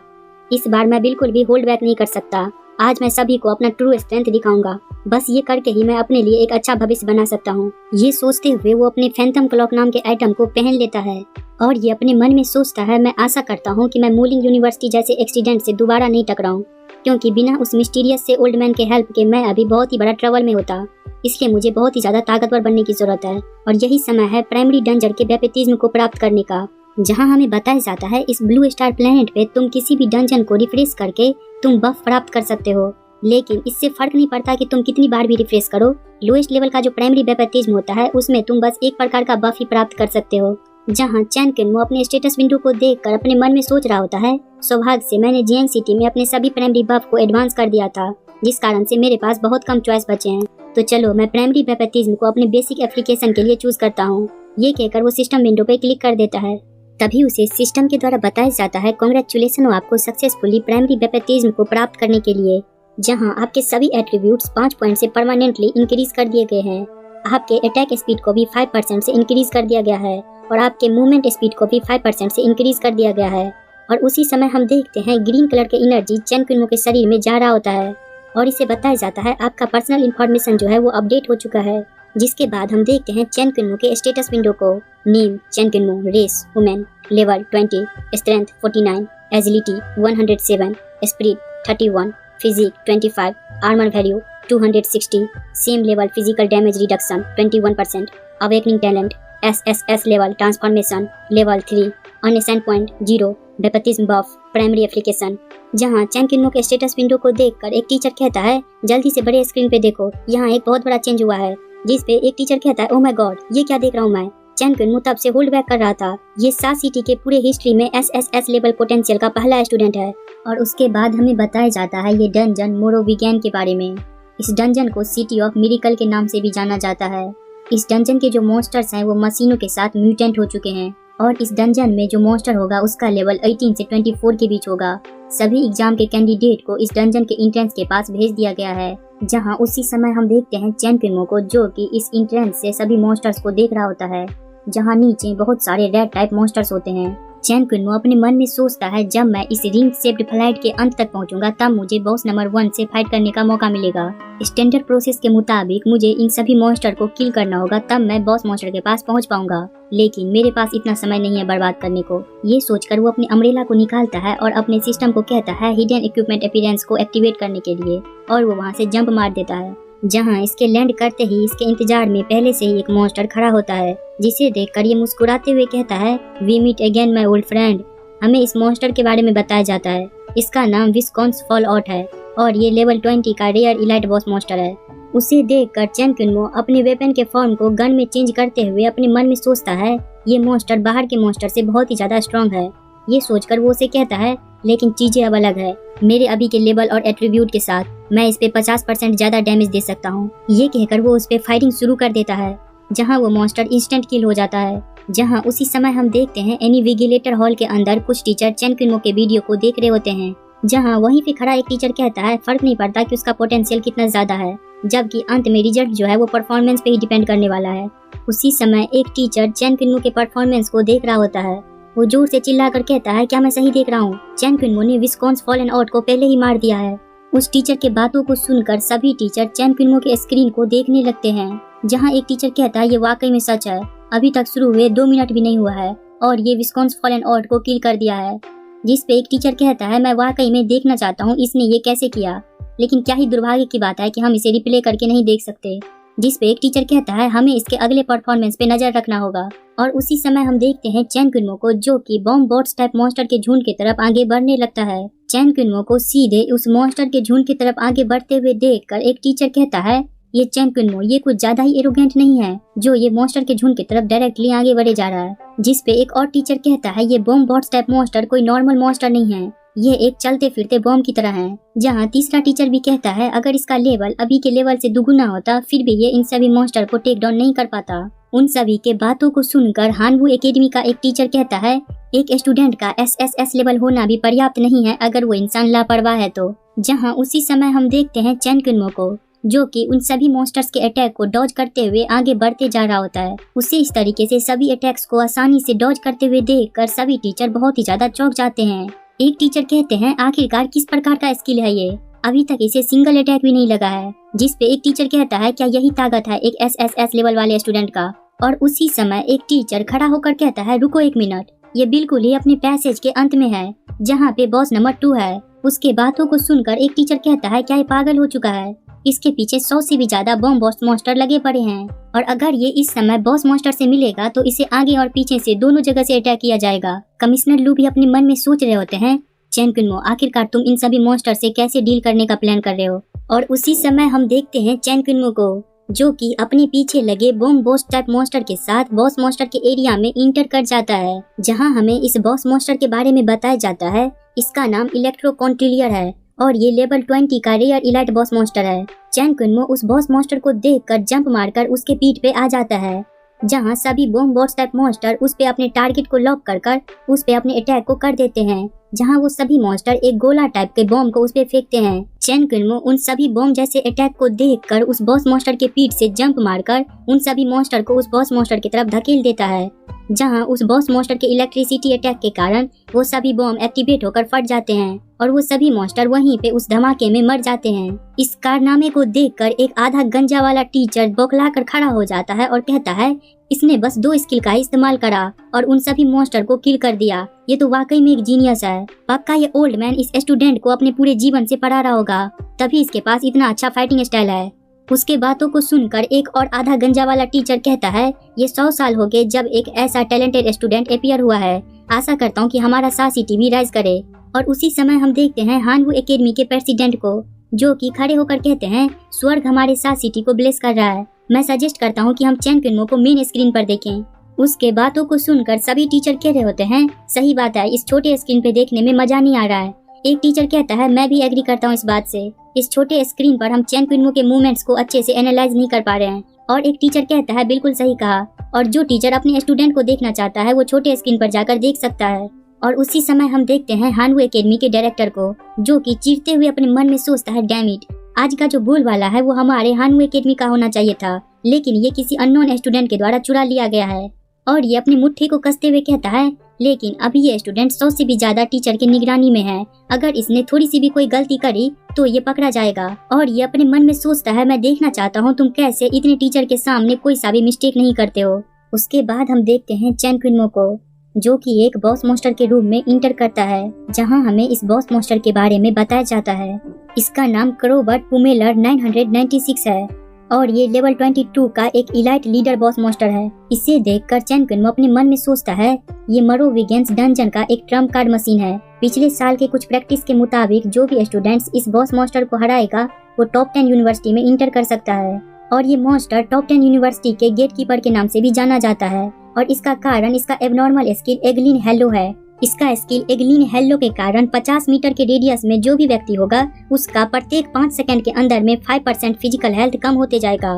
Speaker 1: इस बार मैं बिल्कुल भी होल्ड बैक नहीं कर सकता। आज मैं सभी को अपना ट्रू स्ट्रेंथ दिखाऊंगा। बस ये करके ही मैं अपने लिए एक अच्छा भविष्य बना सकता हूँ। ये सोचते हुए वो अपने फैंटम क्लॉक नाम के आइटम को पहन लेता है। और ये अपने मन में सोचता है, मैं आशा करता हूँ कि मैं मूलिंग यूनिवर्सिटी जैसे एक्सीडेंट से दोबारा नहीं टकराऊं, क्योंकि बिना उस मिस्टीरियस से ओल्ड मैन के हेल्प के मैं अभी बहुत ही बड़ा ट्रबल में होता। इसलिए मुझे बहुत ही ज्यादा ताकतवर बनने की जरूरत है। और यही समय है प्राइमरी डंजन के बैप्टिज्म को प्राप्त करने का। जहां हमें बताया जाता है, इस ब्लू स्टार प्लेनेट पे तुम किसी भी डंजन को रिफ्रेश करके तुम बफ प्राप्त कर सकते हो। लेकिन इससे फर्क नहीं पड़ता कि तुम कितनी बार भी रिफ्रेश करो। लोएस्ट लेवल का जो प्राइमरी बैप्टिज्म होता है उसमें तुम बस एक प्रकार का बफ ही प्राप्त कर सकते हो। जहां चैन कुनमो अपने स्टेटस विंडो को देखकर अपने मन में सोच रहा होता है, सौभाग्य से मैंने जियांग सिटी में अपने सभी प्राइमरी बफ को एडवांस कर दिया था, जिस कारण से मेरे पास बहुत कम चॉइस बचे हैं। तो चलो मैं प्राइमरी बैप्टिज्म को अपने बेसिक एप्लीकेशन के लिए चूज करता हूँ। ये कहकर वो सिस्टम विंडो पे क्लिक कर देता है। तभी उसे सिस्टम के द्वारा बताया जाता है, कांग्रेचुलेशन हो आपको सक्सेसफुली प्राइमरी बैप्टिज्म को प्राप्त करने के लिए। जहां आपके सभी एट्रीब्यूट्स 5 पॉइंट से परमानेंटली इंक्रीज कर दिए गए हैं। आपके अटैक स्पीड को भी 5% से इंक्रीज कर दिया गया है और आपके मूवमेंट स्पीड को भी 5% से इंक्रीज कर दिया गया है। और उसी समय हम देखते हैं ग्रीन कलर के एनर्जी चैन कुनमो के शरीर में जा रहा होता है और इसे बताया जाता है आपका पर्सनल इंफॉर्मेशन जो है वो अपडेट हो चुका है। जिसके बाद हम देखते हैं चैन कुनमो के स्टेटस विंडो को। Name Chen Kunmo, race women, level 20, strength 49, agility 107, spirit 31, physique 25, armour value 260, same level physical damage reduction 21%, awakening talent SSS level transformation level 3, unassigned point 0, baptism buff primary application. जहां Chen Kunmo के status window को देखकर एक teacher कहता है, जल्दी से बड़े स्क्रीन पे देखो, यहाँ एक बहुत बड़ा चेंज हुआ है। जिस पे एक टीचर कहता है, ओह माय गॉड, ये क्या देख रहा हूँ मैं। चैन कुनमो तब से होल्ड बैक कर रहा था। ये सा सिटी के पूरे हिस्ट्री में SSS लेवल पोटेंशियल का पहला स्टूडेंट है। और उसके बाद हमें बताया जाता है ये डंजन मोरोविगैन के बारे में। इस डंजन को सिटी ऑफ मिरेकल के नाम से भी जाना जाता है। इस डंजन के जो मॉन्स्टर्स हैं वो मशीनों के साथ म्यूटेंट हो चुके हैं और इस डंजन में जो मॉन्स्टर होगा उसका लेवल 18 से 24 के बीच होगा। सभी एग्जाम के कैंडिडेट को इस डंजन के एंट्रेंस के पास भेज दिया गया है। जहां उसी समय हम देखते हैं चैन कुनमो को, जो कि इस एंट्रेंस से सभी मॉन्स्टर्स को देख रहा होता है। जहां नीचे बहुत सारे रेड टाइप मॉन्स्टर्स होते हैं। चैन कुनमो अपने मन में सोचता है, जब मैं इस रिंग शेप्ड फ्लाइट के अंत तक पहुंचूंगा तब मुझे बॉस नंबर 1 से फाइट करने का मौका मिलेगा। स्टैंडर्ड प्रोसेस के मुताबिक मुझे इन सभी मॉन्स्टर को किल करना होगा, तब मैं बॉस मॉन्स्टर के पास पहुंच पाऊंगा। लेकिन मेरे पास इतना समय नहीं है बर्बाद करने को। ये सोचकर वो अपने अम्ब्रेला को निकालता है और अपने सिस्टम को कहता है हिडन इक्विपमेंट अपीयरेंस को एक्टिवेट करने के लिए, और वो वहाँ से जंप मार देता है। जहां इसके लैंड करते ही इसके इंतजार में पहले से ही एक मॉन्स्टर खड़ा होता है, जिसे देखकर ये मुस्कुराते हुए कहता है, we meet again my old friend. हमें इस मॉन्स्टर के बारे में बताया जाता है। इसका नाम विस्कॉन्स फॉल आउट है और ये लेवल 20 का रेयर इलाइट बॉस मॉन्स्टर है। उसे देखकर चैन कुनमो अपने वेपन के फॉर्म को गन में चेंज करते हुए अपने मन में सोचता है, ये मॉन्स्टर बाहर के मॉन्स्टर से बहुत ही ज्यादा स्ट्रॉन्ग है। ये सोचकर वो उसे कहता है, लेकिन चीजें अब अलग है। मेरे अभी के लेवल और एट्रीब्यूट के साथ मैं इस पे 50% ज्यादा डैमेज दे सकता हूँ। ये कहकर वो उस पे फायरिंग शुरू कर देता है, जहाँ वो मॉन्स्टर इंस्टेंट किल हो जाता है। जहां उसी समय हम देखते हैं इन्विजिलेटर हॉल के अंदर कुछ टीचर चेन कुनमो के वीडियो को देख रहे होते हैं। जहां वहीं पे खड़ा एक टीचर कहता है फर्क नहीं पड़ता कि उसका पोटेंशियल कितना ज्यादा है, जबकि अंत में रिजल्ट जो है वो परफॉर्मेंस पे ही डिपेंड करने वाला है। उसी समय एक टीचर चेन कुनमो के परफॉर्मेंस को देख रहा होता है। वो जोर से चिल्लाकर कहता है क्या मैं सही देख रहा हूँ? चेन कुनमो ने विस्कॉन्स फॉलन आउट को पहले ही मार दिया है। उस टीचर के बातों को सुनकर सभी टीचर चेन कुनमो के स्क्रीन को देखने लगते हैं। जहां एक टीचर कहता है ये वाकई में सच है, अभी तक शुरू हुए 2 मिनट भी नहीं हुआ है और ये विस्कॉन्स फॉलन आउट को किल कर दिया है। जिस पे एक टीचर कहता है मैं वाकई में देखना चाहता हूँ इसने ये कैसे किया, लेकिन क्या ही दुर्भाग्य की बात है कि हम इसे रिप्ले करके नहीं देख सकते। जिस पे एक टीचर कहता है हमें इसके अगले परफॉर्मेंस पे नजर रखना होगा। और उसी समय हम देखते हैं चेन कुनमो को, जो कि बॉम्ब बॉट्स टाइप मॉन्स्टर के झुंड की तरफ आगे बढ़ने लगता है। चेन कुनमो को सीधे उस मॉन्स्टर के झुंड की तरफ आगे बढ़ते हुए देखकर एक टीचर कहता है ये चेन कुनमो ये कुछ ज्यादा ही एरोगेंट नहीं है जो ये मॉन्स्टर के झुंड की तरफ डायरेक्टली आगे बढ़े जा रहा है। जिस पे एक और टीचर कहता है ये बॉम्ब बॉट्स टाइप मॉन्स्टर कोई नॉर्मल मॉन्स्टर नहीं है, ये एक चलते फिरते बॉम्ब की तरह है। जहाँ तीसरा टीचर भी कहता है अगर इसका लेवल अभी के लेवल से दुगुना होता फिर भी ये इन सभी मॉन्स्टर को टेक डाउन नहीं कर पाता। उन सभी के बातों को सुनकर हानवू एकेडमी का एक टीचर कहता है एक स्टूडेंट का SSS लेवल होना भी पर्याप्त नहीं है अगर वो इंसान लापरवाह है तो। जहाँ उसी समय हम देखते हैं चेन कुनमो को, जो कि उन सभी मॉन्स्टर्स के अटैक को डॉज करते हुए आगे बढ़ते जा रहा होता है। उसे इस तरीके से सभी अटैक्स को आसानी से डॉज करते हुए देखकर सभी टीचर बहुत ही ज्यादा चौंक जाते हैं। एक टीचर कहते हैं आखिरकार किस प्रकार का स्किल है ये, अभी तक इसे सिंगल अटैक भी नहीं लगा है। जिस पे एक टीचर कहता है क्या यही ताकत है एक SSS लेवल वाले स्टूडेंट का। और उसी समय एक टीचर खड़ा होकर कहता है रुको 1 मिनट, ये बिल्कुल ही अपने पैसेज के अंत में है जहाँ पे बॉस नंबर 2 है। उसके बातों को सुनकर एक टीचर कहता है क्या ये पागल हो चुका है, इसके पीछे 100 से भी ज्यादा बॉम्ब बॉस मॉन्स्टर लगे पड़े हैं और अगर ये इस समय बॉस मॉन्स्टर से मिलेगा तो इसे आगे और पीछे से दोनों जगह से अटैक किया जाएगा। कमिश्नर लू भी अपने मन में सोच रहे होते हैं चेन कुनमो आखिरकार तुम इन सभी मॉन्स्टर से कैसे डील करने का प्लान कर रहे हो। और उसी समय हम देखते हैं चेन कुनमो को, जो कि अपने पीछे लगे बॉम्ब बॉस टाइप मॉन्स्टर के साथ बॉस मॉन्स्टर के एरिया में इंटर कर जाता है। जहां हमें इस बॉस मॉन्स्टर के बारे में बताया जाता है इसका नाम इलेक्ट्रो कॉन्ट्रिलियर है और ये लेवल 20 का रेयर इलाइट बॉस मॉन्स्टर है। चेन कुनमो उस बॉस मॉन्स्टर को देखकर जंप मारकर उसके पीठ पे आ जाता है। जहां सभी बॉम्ब बॉस टाइप मॉन्स्टर उस पे अपने टारगेट को लॉक कर उस पे अपने अटैक को कर देते हैं। जहां वो सभी मॉन्स्टर एक गोला टाइप के बॉम्ब को उस पे फेंकते हैं। चेन कुनमो उन सभी बॉम्ब जैसे अटैक को देखकर उस बॉस मॉन्स्टर के पीठ से जंप मारकर उन सभी मॉन्स्टर को उस बॉस मॉन्स्टर की तरफ धकेल देता है। जहां उस बॉस मॉन्स्टर के इलेक्ट्रिसिटी अटैक के कारण वो सभी बॉम्ब एक्टिवेट होकर फट जाते हैं और वो सभी मॉन्स्टर वहीं पे उस धमाके में मर जाते हैं। इस कारनामे को देखकर एक आधा गंजा वाला टीचर बौखलाकर खड़ा हो जाता है और कहता है इसने बस 2 स्किल का इस्तेमाल करा और उन सभी मॉन्स्टर को किल कर दिया, ये तो वाकई में एक जीनियस है। पक्का ये ओल्ड मैन इस स्टूडेंट को अपने पूरे जीवन से पढ़ा रहा होगा, तभी इसके पास इतना अच्छा फाइटिंग स्टाइल है। उसके बातों को सुनकर एक और आधा गंजा वाला टीचर कहता है ये 100 साल हो गए जब एक ऐसा टैलेंटेड स्टूडेंट अपीयर हुआ है, आशा करता हूँ कि हमारा सासिटी भी राइज करे। और उसी समय हम देखते हैं हानवू एकेडमी के प्रेसिडेंट को, जो कि खड़े होकर कहते हैं स्वर्ग हमारे सासिटी को ब्लेस कर रहा है, मैं सजेस्ट करता हूँ कि हम चेन कुनमो को मेन स्क्रीन पर देखें। उसके बातों को सुनकर सभी टीचर कह रहे होते हैं सही बात है, इस छोटे स्क्रीन पे देखने में मजा नहीं आ रहा है। एक टीचर कहता है मैं भी एग्री करता हूँ इस बात से, इस छोटे स्क्रीन पर हम चेन कुनमो के मूवमेंट्स को अच्छे से एनालाइज नहीं कर पा रहे हैं। और एक टीचर कहता है बिल्कुल सही कहा, और जो टीचर अपने स्टूडेंट को देखना चाहता है वो छोटे स्क्रीन पर जाकर देख सकता है। और उसी समय हम देखते हैं हानवू एकेडमी के डायरेक्टर को, जो कि चीरते हुए अपने मन में सोचता है डैम इट, आज का जो बोल वाला है वो हमारे हानवू एकेडमी का होना चाहिए था, लेकिन ये किसी अननोन स्टूडेंट के द्वारा चुरा लिया गया है। और ये अपनी मुट्ठी को कसते हुए कहता है लेकिन अभी ये स्टूडेंट 100 से भी ज्यादा टीचर की निगरानी में है, अगर इसने थोड़ी सी भी कोई गलती करी तो ये पकड़ा जाएगा। और ये अपने मन में सोचता है मैं देखना चाहता हूँ तुम कैसे इतने टीचर के सामने कोई सा भी मिस्टेक नहीं करते हो। उसके बाद हम देखते हैं चेन कुनमो को, जो कि एक बॉस मॉन्स्टर के रूप में इंटर करता है, जहां हमें इस बॉस मॉन्स्टर के बारे में बताया जाता है। इसका नाम क्रोबर्ट पुमेलर 996 है और ये लेवल 22 का एक इलाइट लीडर बॉस मॉन्स्टर है। इसे देखकर चेन कुनमो अपने मन में सोचता है ये मरोविगेंस डंजन का एक ट्रम्प कार्ड मशीन है। पिछले साल के कुछ प्रैक्टिस के मुताबिक जो भी स्टूडेंट्स इस बॉस मॉन्स्टर को हराएगा वो टॉप 10 यूनिवर्सिटी में इंटर कर सकता है। और ये मॉन्स्टर टॉप 10 यूनिवर्सिटी के गेट कीपर के नाम से भी जाना जाता है और इसका कारण इसका एबनॉर्मल स्किल एगलिन हेलो है। इसका स्किल एगलिन हेलो के कारण 50 मीटर के रेडियस में जो भी व्यक्ति होगा उसका प्रत्येक 5 सेकंड के अंदर में 5% फिजिकल हेल्थ कम होते जाएगा।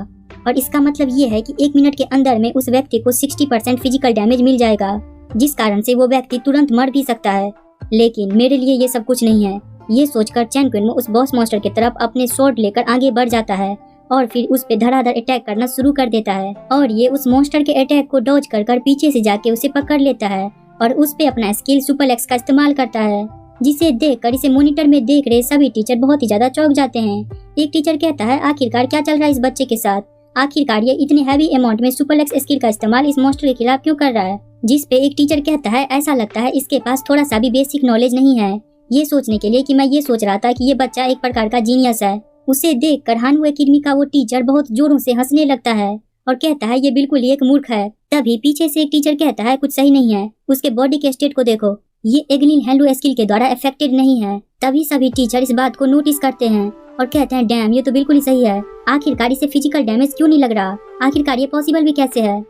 Speaker 1: और इसका मतलब ये है कि 1 मिनट के अंदर में उस व्यक्ति को 60% फिजिकल डैमेज मिल जाएगा, जिस कारण से वो व्यक्ति तुरंत मर भी सकता है। लेकिन मेरे लिए ये सब कुछ नहीं है। ये सोचकर चैन कुनमो उस बॉस मॉन्स्टर की तरफ अपने स्वॉर्ड लेकर आगे बढ़ जाता है और फिर उस पे धड़ाधड़ अटैक करना शुरू कर देता है। और ये उस मॉन्स्टर के अटैक को डॉज कर पीछे से जाके उसे पकड़ लेता है और उस पे अपना स्किल सुपरलेक्स का इस्तेमाल करता है, जिसे देखकर इसे मॉनिटर में देख रहे सभी टीचर बहुत ही ज्यादा चौंक जाते हैं। एक टीचर कहता है, आखिरकार क्या चल रहा है इस बच्चे के साथ? आखिरकार ये इतने हैवी अमाउंट में सुपरलेक्स स्किल का इस्तेमाल इस मॉन्स्टर के खिलाफ क्यों कर रहा है? जिस पे एक टीचर कहता है, ऐसा लगता है इसके पास थोड़ा सा भी बेसिक नॉलेज नहीं है। ये सोचने के लिए कि मैं ये सोच रहा था कि ये बच्चा एक प्रकार का जीनियस है। उसे देखकर हानवू एकेडमी का वो टीचर बहुत जोरों से हंसने लगता है और कहता है, ये बिल्कुल ही एक मूर्ख है। तभी पीछे से एक टीचर कहता है, कुछ सही नहीं है, उसके बॉडी के स्टेट को देखो, ये एग्लिन हैंडू स्किल के द्वारा अफेक्टेड नहीं है। तभी सभी टीचर इस बात को नोटिस करते हैं और कहते हैं, डैम, ये तो बिल्कुल ही सही है। आखिरकार इसे फिजिकल डैमेज क्यों नहीं लग रहा? आखिरकार ये पॉसिबल भी कैसे है?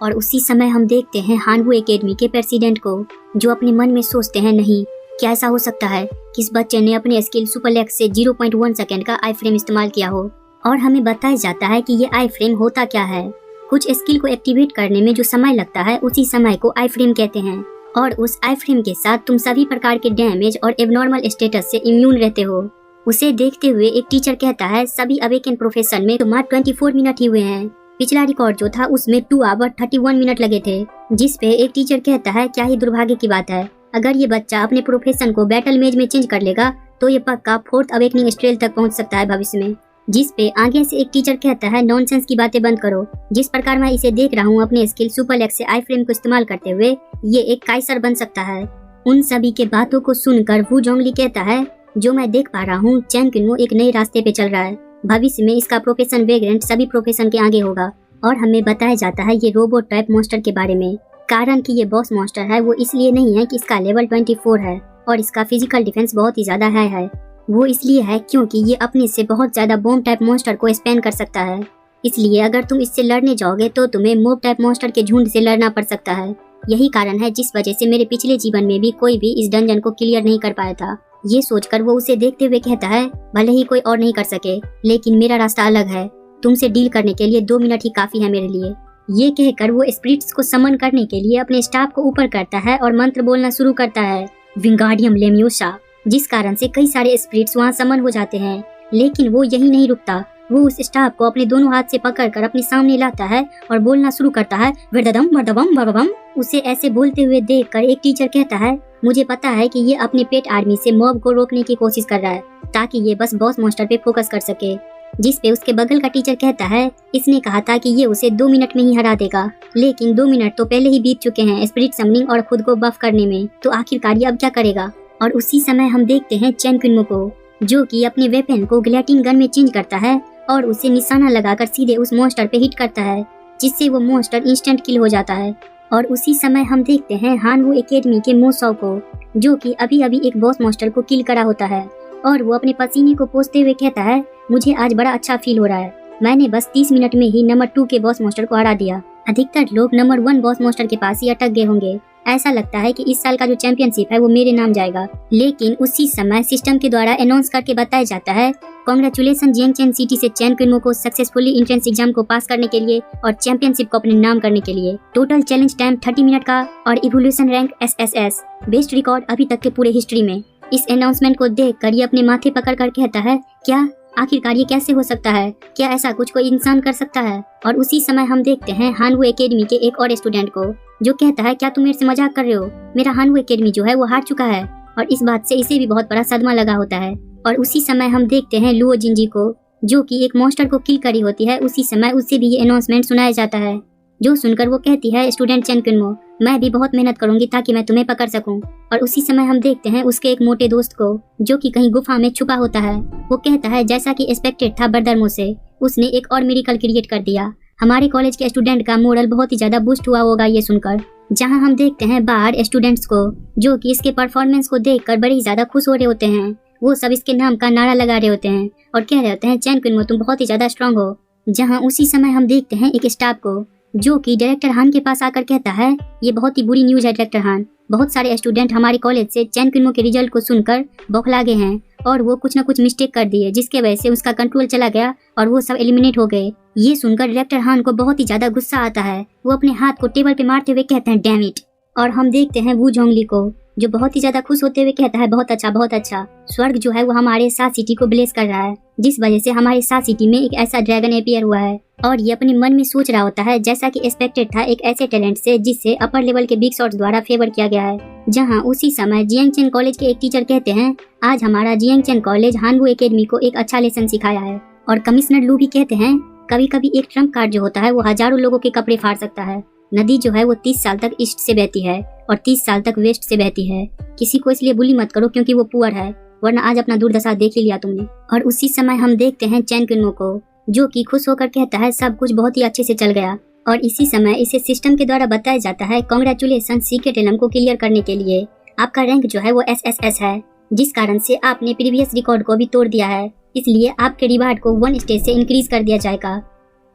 Speaker 1: और उसी समय हम देखते हैं हानवू एकेडमी के प्रेसिडेंट को, जो अपने मन में सोचते हैं, नहीं, क्या ऐसा हो सकता है कि इस बच्चे ने अपने स्किल सुपरलेक्स से 0.1 सेकंड का आई फ्रेम इस्तेमाल किया हो। और हमें बताया जाता है कि ये आई फ्रेम होता क्या है। कुछ स्किल को एक्टिवेट करने में जो समय लगता है, उसी समय को आई फ्रेम कहते हैं। और उस आई फ्रेम के साथ तुम सभी प्रकार के डैमेज और एबनॉर्मल स्टेटस से इम्यून रहते हो। उसे देखते हुए एक टीचर कहता है, सभी अवेकन प्रोफेशन में तुम्हारे 24 मिनट ही हुए हैं। पिछला रिकॉर्ड जो था उसमें 2 आवर 31 मिनट लगे थे। जिस पे एक टीचर कहता है, क्या ही दुर्भाग्य की बात है, अगर ये बच्चा अपने प्रोफेशन को बैटल मेज में चेंज कर लेगा तो ये पक्का 4th अवेकनिंग स्ट्रेल तक पहुंच सकता है भविष्य में। जिस पे आगे से एक टीचर कहता है, नॉनसेंस की बातें बंद करो। जिस प्रकार मैं इसे देख रहा हूँ अपने स्किल सुपरलेक्स से आई फ्रेम को इस्तेमाल करते हुए, ये एक काइसर बन सकता है। उन सभी के बातों को सुनकर वू जोंगली कहता है, जो मैं देख पा रहा हूँ, चैन कुनमो एक नए रास्ते पे चल रहा है। भविष्य में इसका प्रोफेशन वेरिएंट सभी प्रोफेशन के आगे होगा। और हमें बताया जाता है ये रोबोट टाइप मॉन्स्टर के बारे में। कारण कि ये बॉस मॉन्स्टर है वो इसलिए नहीं है कि इसका लेवल 24 है और इसका फिजिकल डिफेंस बहुत ही ज्यादा है। वो इसलिए है क्योंकि ये अपने से बहुत ज्यादा बॉम्ब टाइप मॉन्स्टर को स्पैन कर सकता है। इसलिए अगर तुम इससे लड़ने जाओगे तो तुम्हें मोब टाइप मॉन्स्टर के झुंड से लड़ना पड़ सकता है। यही कारण है जिस वजह से मेरे पिछले जीवन में भी कोई भी इस डंजन को क्लियर नहीं कर पाया था। ये सोचकर वो उसे देखते हुए कहता है, भले ही कोई और नहीं कर सके, लेकिन मेरा रास्ता अलग है। तुमसे डील करने के लिए 2 मिनट ही काफी है मेरे लिए। ये कहकर वो स्पिरिट्स को समन करने के लिए अपने स्टाफ को ऊपर करता है और मंत्र बोलना शुरू करता है, विंगार्डियम लेम्योसा, जिस कारण से कई सारे स्पिरिट्स वहाँ समन हो जाते हैं। लेकिन वो यही नहीं रुकता, वो उस स्टाफ को अपने दोनों हाथ से पकड़कर अपने सामने लाता है और बोलना शुरू करता है, विर्ददम वर्दबम वर्बम। उसे ऐसे बोलते हुए देखकर एक टीचर कहता है, मुझे पता है कि ये अपने पेट आर्मी से मॉब को रोकने की कोशिश कर रहा है ताकि ये बस बॉस मॉन्स्टर पे फोकस कर सके। जिस पे उसके बगल का टीचर कहता है, इसने कहा था कि ये उसे 2 मिनट में ही हरा देगा, लेकिन 2 मिनट तो पहले ही बीत चुके हैं स्पिरिट समनिंग और खुद को बफ करने में, तो आखिरकार ये अब क्या करेगा? और उसी समय हम देखते हैं चैन कुनमो को, जो कि अपने वेपन को ग्लैटिन गन में चेंज करता है और उसे निशाना लगाकर सीधे उस मॉन्स्टर पे हिट करता है, जिससे वो मॉन्स्टर इंस्टेंट किल हो जाता है। और उसी समय हम देखते हैं हानवू एकेडमी के मोसाओ को, जो कि अभी अभी एक बॉस मॉन्स्टर को किल करा होता है। और वो अपने पसीने को पोंछते हुए कहता है, मुझे आज बड़ा अच्छा फील हो रहा है, मैंने बस 30 मिनट में ही नंबर 2 के बॉस मॉन्स्टर को हरा दिया। अधिकतर लोग नंबर 1 बॉस मॉन्स्टर के पास ही अटक गए होंगे। ऐसा लगता है कि इस साल का जो चैंपियनशिप है वो मेरे नाम जाएगा। लेकिन उसी समय सिस्टम के द्वारा अनाउंस करके बताया जाता है, कांग्रेचुलेशन जियांगचेन सिटी से चैन कुनमो को सक्सेसफुली एंट्रेंस एग्जाम को पास करने के लिए और चैंपियनशिप को अपने नाम करने के लिए। टोटल चैलेंज टाइम 30 मिनट का और evolution rank SSS, best record अभी तक के पूरे हिस्ट्री में। इस अनाउंसमेंट को देखकर ये अपने माथे पकड़ कर कहता है, क्या आखिरकार ये कैसे हो सकता है? क्या ऐसा कुछ कोई इंसान कर सकता है? और उसी समय हम देखते हैं हानवू एकेडमी के एक और स्टूडेंट को, जो कहता है, क्या तुम मेरे से मजाक कर रहे हो? मेरा हानवू एकेडमी जो है वो हार चुका है। और इस बात से इसे भी बहुत बड़ा सदमा लगा होता है। और उसी समय हम देखते हैं लुओ जिंजी को, जो कि एक मॉन्स्टर को किल करी होती है। उसी समय उससे भी ये अनाउंसमेंट सुनाया जाता है, जो सुनकर वो कहती है, स्टूडेंट चैन कुनमो, मैं भी बहुत मेहनत करूंगी ताकि मैं तुम्हें पकड़ सकूं। और उसी समय हम देखते हैं उसके एक मोटे दोस्त को, जो कि कहीं गुफा में छुपा होता है। वो कहता है, जैसा कि एक्सपेक्टेड था ब्रदर से, उसने एक और मिरेकल क्रिएट कर दिया। हमारे कॉलेज के स्टूडेंट का मोरल बहुत ही ज्यादा बूस्ट हुआ होगा ये सुनकर। जहां हम देखते हैं बाहर स्टूडेंट्स को, जो कि इसके परफॉर्मेंस को देखकर बड़े ही ज्यादा खुश हो रहे होते हैं। वो सब इसके नाम का नारा लगा रहे होते हैं और कह रहे होते हैं, चैन कुनमो तुम बहुत ही ज्यादा स्ट्रांग हो। जहां उसी समय हम देखते हैं एक स्टाफ को, जो कि डायरेक्टर हान के पास आकर कहता है, ये बहुत ही बुरी न्यूज है डायरेक्टर हान, बहुत सारे स्टूडेंट हमारे कॉलेज से चैन कुनमो के रिजल्ट को सुनकर बौखला गए हैं और वो कुछ न कुछ मिस्टेक कर दिए जिसके वजह से उसका कंट्रोल चला गया और वो सब एलिमिनेट हो गए। ये सुनकर डायरेक्टर हान को बहुत ही ज्यादा गुस्सा आता है। वो अपने हाथ को टेबल पे मारते हुए कहते हैं डैम इट। और हम देखते हैं वू जोंगली को जो बहुत ही ज्यादा खुश होते हुए कहता है बहुत अच्छा बहुत अच्छा। स्वर्ग जो है वो हमारे साथ सिटी को ब्लेस कर रहा है जिस वजह से हमारे साथ सिटी में एक ऐसा ड्रैगन अपीयर हुआ है। और ये अपने मन में सोच रहा होता है जैसा कि एक्सपेक्टेड था एक ऐसे टैलेंट से जिससे अपर लेवल के बिग शॉट्स द्वारा फेवर किया गया है। जहां उसी समय जियांगचेन कॉलेज के एक टीचर कहते हैं आज हमारा जियांगचेन कॉलेज हानवू एकेडमी को एक अच्छा लेसन सिखाया है। और कमिश्नर लू भी कहते हैं कभी कभी एक ट्रम्प कार्ड जो होता है वो हजारों लोगों के कपड़े फाड़ सकता है। नदी जो है वो 30 साल तक ईस्ट से बहती है और 30 साल तक वेस्ट से बहती है। किसी को इसलिए बुली मत करो क्योंकि वो पुअर है, वरना आज अपना दुर्दशा देख ही लिया तुमने। और उसी समय हम देखते हैं चैन कुनमो को जो कि खुश होकर कहता है सब कुछ बहुत ही अच्छे से चल गया। और इसी समय इसे सिस्टम के द्वारा बताया जाता है कांग्रेचुलेशन सीक्रेट एलम को क्लियर करने के लिए आपका रैंक जो है वो SSS है जिस कारण से आपने प्रीवियस रिकॉर्ड को भी तोड़ दिया है, इसलिए आपके रिवार्ड को 1 स्टेज से इंक्रीज कर दिया जाएगा।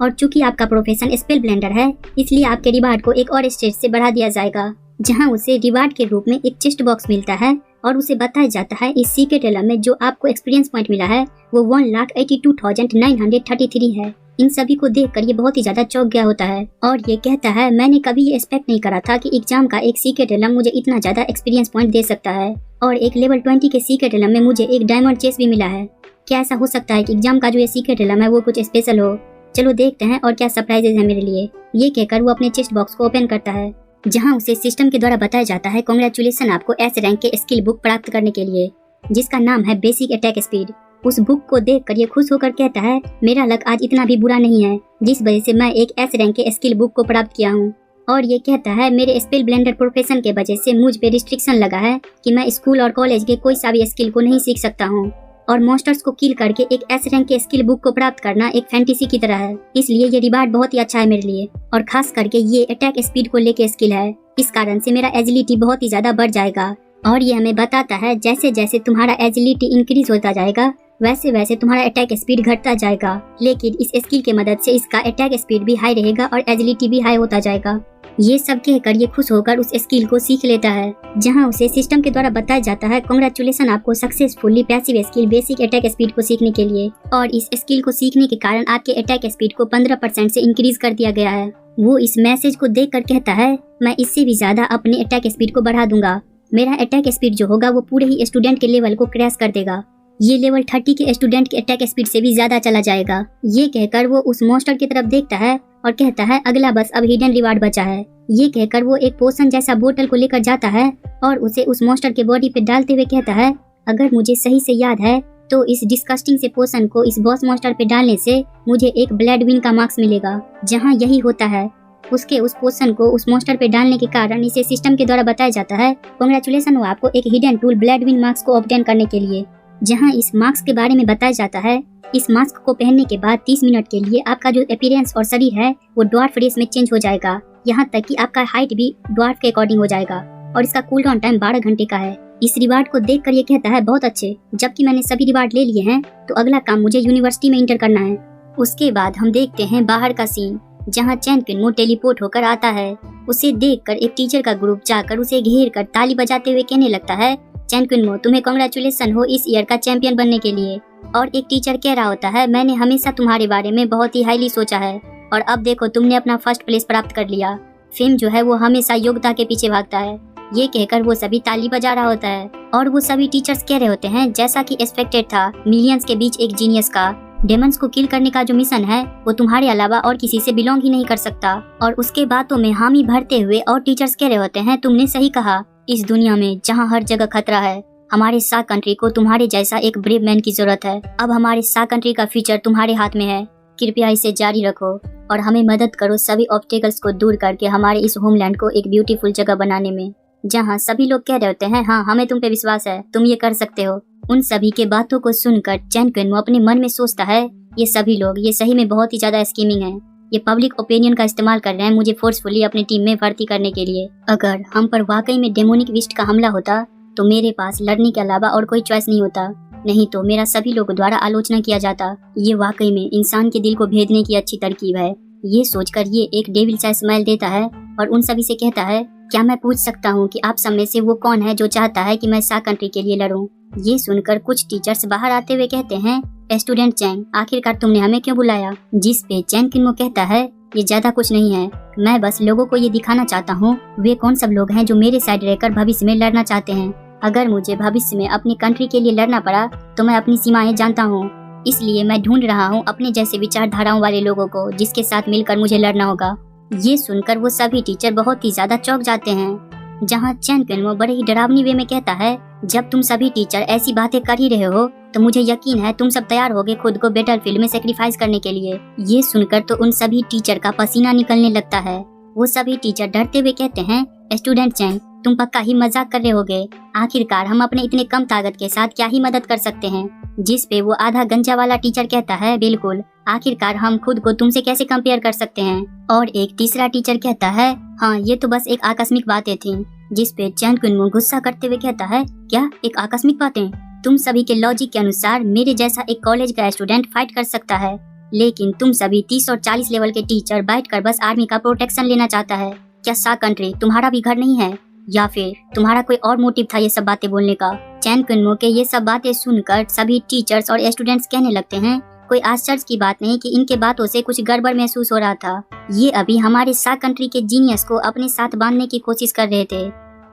Speaker 1: और चूंकि आपका प्रोफेशन स्पेल ब्लेंडर है इसलिए आपके रिवार्ड को एक और स्टेज से बढ़ा दिया जाएगा जहां उसे रिवार्ड के रूप में एक चेस्ट बॉक्स मिलता है और उसे बताया जाता है इस सीक्रेट एलम में जो आपको एक्सपीरियंस पॉइंट मिला है वो 1,82,933 है। इन सभी को देखकर ये बहुत ही ज्यादा चौंक गया होता है और ये कहता है मैंने कभी ये एक्सपेक्ट नहीं करा था कि एग्जाम का एक सीक्रेट एलम मुझे इतना ज्यादा एक्सपीरियंस पॉइंट दे सकता है। और एक लेवल 20 के सीक्रेट एलम में मुझे एक डायमंड चेस भी मिला है। क्या ऐसा हो सकता है कि एग्जाम का जो ये सीक्रेट एलम है वो कुछ स्पेशल हो? चलो देखते हैं और क्या सरप्राइजेज है मेरे लिए। ये कहकर वो अपने चेस्ट बॉक्स को ओपन करता है जहां उसे सिस्टम के द्वारा बताया जाता है कांग्रेचुलेशन आपको S रैंक के स्किल बुक प्राप्त करने के लिए जिसका नाम है बेसिक अटैक स्पीड। उस बुक को देखकर ये खुश होकर कहता है मेरा लक आज इतना भी बुरा नहीं है जिस वजह से मैं एक S रैंक के स्किल बुक को प्राप्त किया हूँ। और ये कहता है मेरे स्पेल ब्लेंडर प्रोफेशन के वजह से मुझ पे रिस्ट्रिक्शन लगा है कि मैं स्कूल और कॉलेज के कोई सा भी स्किल को नहीं सीख सकता हूँ और मॉन्स्टर्स को किल करके एक S रैंक के स्किल बुक को प्राप्त करना एक फैंटेसी की तरह है, इसलिए ये रिवार्ड बहुत ही अच्छा है मेरे लिए। और खास करके ये अटैक स्पीड को लेके स्किल है, इस कारण से मेरा एजिलिटी बहुत ही ज्यादा बढ़ जाएगा। और ये हमें बताता है जैसे जैसे तुम्हारा एजिलिटी इंक्रीज होता जाएगा वैसे वैसे तुम्हारा अटैक स्पीड घटता जाएगा, लेकिन इस स्किल की मदद से इसका अटैक स्पीड भी हाई रहेगा और एजिलिटी भी हाई होता जाएगा। ये सब कहकर ये खुश होकर उस स्किल को सीख लेता है जहां उसे सिस्टम के द्वारा बताया जाता है कांग्रेचुलेशन आपको successfully passive skill basic attack speed को सीखने के लिए। और इस स्किल को सीखने के कारण आपके अटैक स्पीड को 15% से इंक्रीज कर दिया गया है। वो इस मैसेज को देखकर कहता है मैं इससे भी ज्यादा अपने अटैक स्पीड को बढ़ा दूंगा। मेरा अटैक स्पीड जो होगा वो पूरे ही स्टूडेंट के लेवल को क्रैश कर देगा। ये लेवल 30 के स्टूडेंट के अटैक स्पीड से भी ज्यादा चला जाएगा। ये कहकर वो उस मॉन्स्टर की तरफ देखता है और कहता है अगला बस अब हिडन रिवार्ड बचा है। ये कहकर वो एक पोशन जैसा बोतल को लेकर जाता है और उसे उस मॉन्स्टर के बॉडी पे डालते हुए कहता है अगर मुझे सही से याद है तो इस डिस्कस्टिंग से पोशन को इस बॉस मॉन्स्टर पे डालने से मुझे एक ब्लड विन का मार्क्स मिलेगा। जहाँ यही होता है उसके उस पोशन को उस मॉन्स्टर पे डालने के कारण इसे सिस्टम के द्वारा बताया जाता है कांग्रेचुलेशन हो आपको एक hidden tool blood win marks को ऑब्टेन करने के लिए। जहां इस मार्क्स के बारे में बताया जाता है इस मास्क को पहनने के बाद 30 मिनट के लिए आपका जो अपीयरेंस और शरीर है वो ड्वार्फ रेस में चेंज हो जाएगा, यहाँ तक कि आपका हाइट भी ड्वार्फ के अकॉर्डिंग हो जाएगा। और इसका कूल डाउन टाइम 12 घंटे का है। इस रिवार्ड को देखकर ये कहता है बहुत अच्छे, जबकि मैंने सभी रिवार्ड ले लिए हैं तो अगला काम मुझे यूनिवर्सिटी में इंटर करना है। उसके बाद हम देखते हैं बाहर का सीन जहाँ चैन कुनमो टेलीपोर्ट होकर आता है। उसे देखकर एक टीचर का ग्रुप जाकर उसे घेर कर ताली बजाते हुए कहने लगता है चैन कुनमो तुम्हें कांग्रेचुलेशन हो इस ईयर का चैंपियन बनने के लिए। और एक टीचर कह रहा होता है मैंने हमेशा तुम्हारे बारे में बहुत ही हाईली सोचा है और अब देखो तुमने अपना फर्स्ट प्लेस प्राप्त कर लिया। फेम जो है वो हमेशा योग्यता के पीछे भागता है। ये कहकर वो सभी ताली बजा रहा होता है और वो सभी टीचर्स कह रहे होते हैं जैसा कि एक्सपेक्टेड था मिलियंस के बीच एक जीनियस का डेमंस को किल करने का जो मिशन है वो तुम्हारे अलावा और किसी से बिलोंग ही नहीं कर सकता। और उसके बातों में हामी भरते हुए और टीचर्स कह रहे होते हैं तुमने सही कहा, इस दुनिया में जहाँ हर जगह खतरा है हमारे सा कंट्री को तुम्हारे जैसा एक ब्रेव मैन की जरूरत है। अब हमारे सा कंट्री का फ्यूचर तुम्हारे हाथ में है, कृपया इसे जारी रखो और हमें मदद करो सभी ऑब्स्टेकल्स को दूर करके हमारे इस होमलैंड को एक ब्यूटीफुल जगह बनाने में। जहाँ सभी लोग कह रहे होते हैं हाँ हमें तुम पे विश्वास है, तुम ये कर सकते हो। उन सभी के बातों को सुनकर चैन कुनमो अपने मन में सोचता है ये सभी लोग ये सही में बहुत ही ज्यादा स्कीमिंग है, ये पब्लिक ओपिनियन का इस्तेमाल कर रहे हैं मुझे फोर्सफुली अपनी टीम में भर्ती करने के लिए। अगर हम पर वाकई में डेमोनिक विस्ट का हमला होता तो मेरे पास लड़ने के अलावा और कोई चॉइस नहीं होता, नहीं तो मेरा सभी लोगों द्वारा आलोचना किया जाता। ये वाकई में इंसान के दिल को भेदने की अच्छी तरकीब है। ये सोचकर ये एक डेविल सा स्माइल देता है और उन सभी से कहता है क्या मैं पूछ सकता हूँ कि आप सब में से वो कौन है जो चाहता है कि मैं सा कंट्री के लिए लड़ूं? ये सुनकर कुछ टीचर्स बाहर आते हुए कहते हैं, स्टूडेंट चैंग, आखिरकार तुमने हमें क्यों बुलाया? जिस पे चैंग किन्मो कहता है, ये ज्यादा कुछ नहीं है, मैं बस लोगों को ये दिखाना चाहता हूँ वे कौन सब लोग हैं जो मेरे साइड रहकर भविष्य में लड़ना चाहते हैं। अगर मुझे भविष्य में अपनी कंट्री के लिए लड़ना पड़ा तो मैं अपनी सीमाएं जानता हूँ, इसलिए मैं ढूंढ रहा हूँ अपने जैसे विचारधाराओं वाले लोगों को जिसके साथ मिलकर मुझे लड़ना होगा। ये सुनकर वो सभी टीचर बहुत ही ज्यादा चौंक जाते हैं। जहाँ चैंग किन्मो बड़े ही डरावनी वे में कहता है, जब तुम सभी टीचर ऐसी बातें कर ही रहे हो तो मुझे यकीन है तुम सब तैयार होगे खुद को बैटलफील्ड में सेक्रीफाइस करने के लिए। ये सुनकर तो उन सभी टीचर का पसीना निकलने लगता है। वो सभी टीचर डरते हुए कहते हैं, स्टूडेंट चैंग, तुम पक्का ही मजाक कर रहे होगे, आखिरकार हम अपने इतने कम ताकत के साथ क्या ही मदद कर सकते हैं। जिस पे वो आधा गंजा वाला टीचर कहता है, बिल्कुल, आखिरकार हम खुद को तुमसे कैसे कंपेयर कर सकते हैं। और एक तीसरा टीचर कहता है, हाँ ये तो बस एक आकस्मिक बातें थी। जिस पे चैंग किन्मो गुस्सा करते हुए कहता है, क्या एक आकस्मिक बातें? तुम सभी के लॉजिक के अनुसार मेरे जैसा एक कॉलेज का स्टूडेंट फाइट कर सकता है, लेकिन तुम सभी 30 और 40 लेवल के टीचर बैठकर बस आर्मी का प्रोटेक्शन लेना चाहता है। क्या सा कंट्री तुम्हारा भी घर नहीं है, या फिर तुम्हारा कोई और मोटिव था ये सब बातें बोलने का? चैंग किन्मो के ये सब बातें सुनकर सभी टीचर्स और स्टूडेंट्स कहने लगते हैं, कोई आश्चर्य की बात नहीं कि इनके बातों से कुछ गड़बड़ महसूस हो रहा था। ये अभी हमारे सा कंट्री के जीनियस को अपने साथ बांधने की कोशिश कर रहे थे।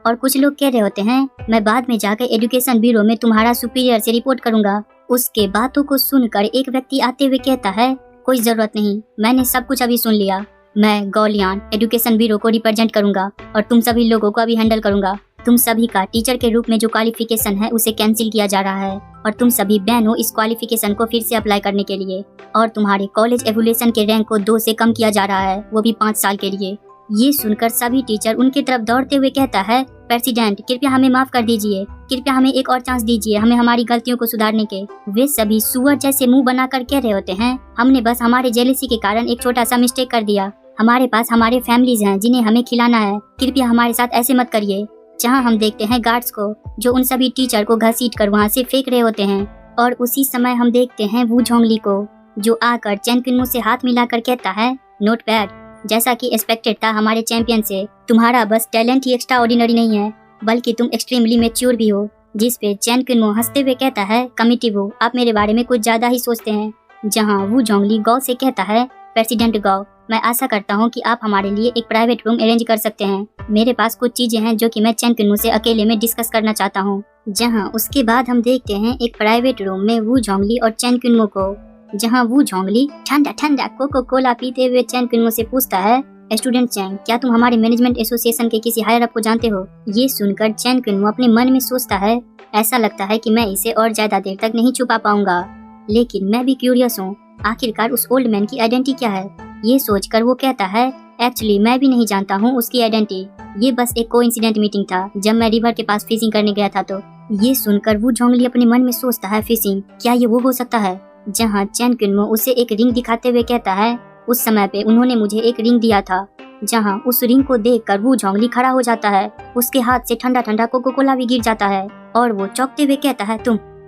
Speaker 1: और कुछ लोग कह रहे होते हैं, मैं बाद में जाकर एजुकेशन ब्यूरो में तुम्हारा सुपीरियर से रिपोर्ट करूंगा। उसके बातों को सुनकर एक व्यक्ति आते हुए कहता है, कोई जरूरत नहीं, मैंने सब कुछ अभी सुन लिया। मैं गौलियान एजुकेशन ब्यूरो को रिप्रेजेंट करूंगा और तुम सभी लोगों को अभी हैंडल करूंगा। तुम सभी का टीचर के रूप में जो क्वालिफिकेशन है उसे कैंसिल किया जा रहा है और तुम सभी बैन हो इस क्वालिफिकेशन को फिर से अप्लाई करने के लिए। और तुम्हारे कॉलेज एवोल्यूशन के रैंक को 2 से कम किया जा रहा है, वो भी 5 साल के लिए। ये सुनकर सभी टीचर उनकी तरफ दौड़ते हुए कहता है, प्रेसिडेंट कृपया हमें माफ कर दीजिए, कृपया हमें एक और चांस दीजिए हमें हमारी गलतियों को सुधारने के। वे सभी सुअर जैसे मुंह बनाकर कह रहे होते हैं, हमने बस हमारे जेलसी के कारण एक छोटा सा मिस्टेक कर दिया, हमारे पास हमारे फैमिलीज हैं जिन्हें हमें खिलाना है, कृपया हमारे साथ ऐसे मत करिए। जहां हम देखते हैं गार्ड्स को जो उन सभी टीचर को घसीट कर वहां से फेंक रहे होते हैं। और उसी समय हम देखते हैं वू झोंगली को जो आकर चैंग किन्मो से हाथ मिलाकर कहता है, नोट बैड, जैसा कि एक्सपेक्टेड था हमारे चैंपियन से, तुम्हारा बस टैलेंट ही एक्स्ट्रा ऑर्डिनरी नहीं है बल्कि तुम एक्सट्रीमली मैच्योर भी हो। जिस पे चैंग किन्मो हंसते हुए कहता है, कमिटी वो, आप मेरे बारे में कुछ ज्यादा ही सोचते हैं। जहाँ वू झोंगली गौ से कहता है, प्रेसिडेंट गौ, मैं आशा करता हूँ कि आप हमारे लिए एक प्राइवेट रूम अरेंज कर सकते हैं। मेरे पास कुछ चीजें हैं जो कि मैं चैंग किन्मो से अकेले में डिस्कस करना चाहता हूँ। जहाँ उसके बाद हम देखते हैं एक प्राइवेट रूम में वू झोंगली और चैंग किन्मो को, जहाँ वू झोंगली ठंडा ठंडा कोको कोला पीते हुए चैंग किन्मो से पूछता है, स्टूडेंट चैंग, क्या तुम हमारे मैनेजमेंट एसोसिएशन के किसी हायर अप को जानते हो? ये सुनकर चैंग किन्मो अपने मन में सोचता है, ऐसा लगता है कि मैं इसे और ज्यादा देर तक नहीं छुपा पाऊंगा, लेकिन मैं भी क्यूरियस हूँ, आखिरकार उस ओल्ड मैन की आइडेंटिटी क्या है? ये सोचकर वो कहता है, एक्चुअली मैं भी नहीं जानता हूँ उसकी आइडेंटिटी, ये बस एक कोइंसिडेंट मीटिंग था जब मैं रिवर के पास फिशिंग करने गया था। तो ये सुनकर वो झोंगली अपने मन में सोचता है, फिशिंग, क्या ये वो हो सकता है? जहाँ चैंग किन्मो उसे एक रिंग दिखाते हुए कहता है, उस समय पे उन्होंने मुझे एक रिंग दिया था। जहाँ उस रिंग को देखकर वो झोंगली खड़ा हो जाता है, उसके हाथ से ठंडा ठंडा कोको कोला भी गिर जाता है और वो चौंकते हुए कहता है,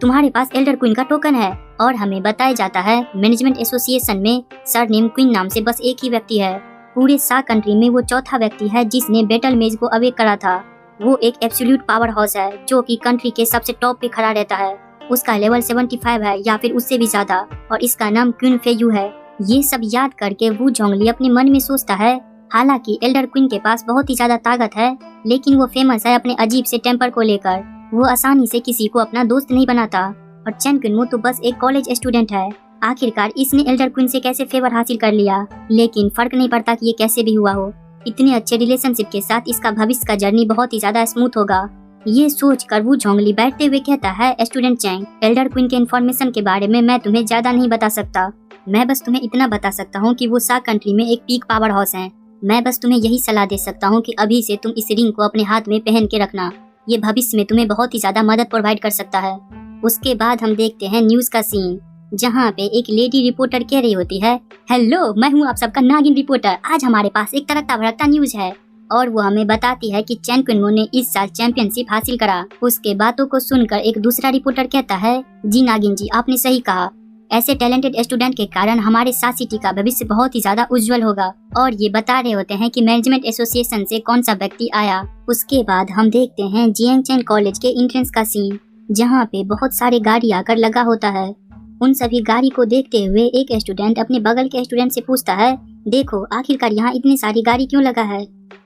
Speaker 1: तुम्हारे पास एल्डर क्वीन का टोकन है। और हमें बताया जाता है मैनेजमेंट एसोसिएशन में सरनेम क्वीन नाम से बस एक ही व्यक्ति है, पूरे सा कंट्री में वो चौथा व्यक्ति है जिसने बैटल मेज को अवेक करा था। वो एक एब्सोल्यूट पावर हाउस है जो कि कंट्री के सबसे टॉप पे खड़ा रहता है, उसका लेवल 75 है या फिर उससे भी ज्यादा, और इसका नाम क्वीन फेयू है। ये सब याद करके वू झोंगली अपने मन में सोचता है, हालांकि एल्डर क्वीन के पास बहुत ही ज्यादा ताकत है, लेकिन वो फेमस है अपने अजीब से टेम्पर को लेकर, वो आसानी से किसी को अपना दोस्त नहीं बनाता। और चैंग किन्मो तो बस एक कॉलेज स्टूडेंट है, आखिरकार इसने एल्डर क्वीन से कैसे फेवर हासिल कर लिया, लेकिन फर्क नहीं पड़ता कि ये कैसे भी हुआ हो, इतने अच्छे रिलेशनशिप के साथ इसका भविष्य का जर्नी बहुत ही ज्यादा स्मूथ होगा। ये सोच कर वो झोंगली बैठते हुए कहता है, स्टूडेंट चैंग, एल्डर क्वीन के इन्फॉर्मेशन के बारे में मैं तुम्हें ज्यादा नहीं बता सकता, मैं बस तुम्हें इतना बता सकता हूँ कि वो सा कंट्री में एक पीक पावर हाउस है। मैं बस तुम्हें यही सलाह दे सकता हूँ कि अभी से तुम इस रिंग को अपने हाथ में पहन के रखना, ये भविष्य में तुम्हें बहुत ही ज्यादा मदद प्रोवाइड कर सकता है। उसके बाद हम देखते हैं न्यूज का सीन, जहाँ पे एक लेडी रिपोर्टर कह रही होती है, हेलो, मैं हूँ आप सबका नागिन रिपोर्टर, आज हमारे पास एक तड़कता भड़कता न्यूज है। और वो हमें बताती है कि चैंग किन्मो ने इस साल चैंपियनशिप हासिल करा। उसके बातों को सुनकर एक दूसरा रिपोर्टर कहता है, जी नागिन जी, आपने सही कहा, ऐसे टैलेंटेड स्टूडेंट के कारण हमारे साथ सिटी का भविष्य बहुत ही ज्यादा उज्जवल होगा। और ये बता रहे होते हैं कि मैनेजमेंट एसोसिएशन से कौन सा व्यक्ति आया। उसके बाद हम देखते हैं जियांगचेन कॉलेज के एंट्रेंस का सीन, जहाँ पे बहुत सारे गाड़ी आकर लगा होता है। उन सभी गाड़ी को देखते हुए एक स्टूडेंट अपने बगल के स्टूडेंट से पूछता है, देखो आखिरकार यहाँ इतनी सारी गाड़ी क्यों लगा है।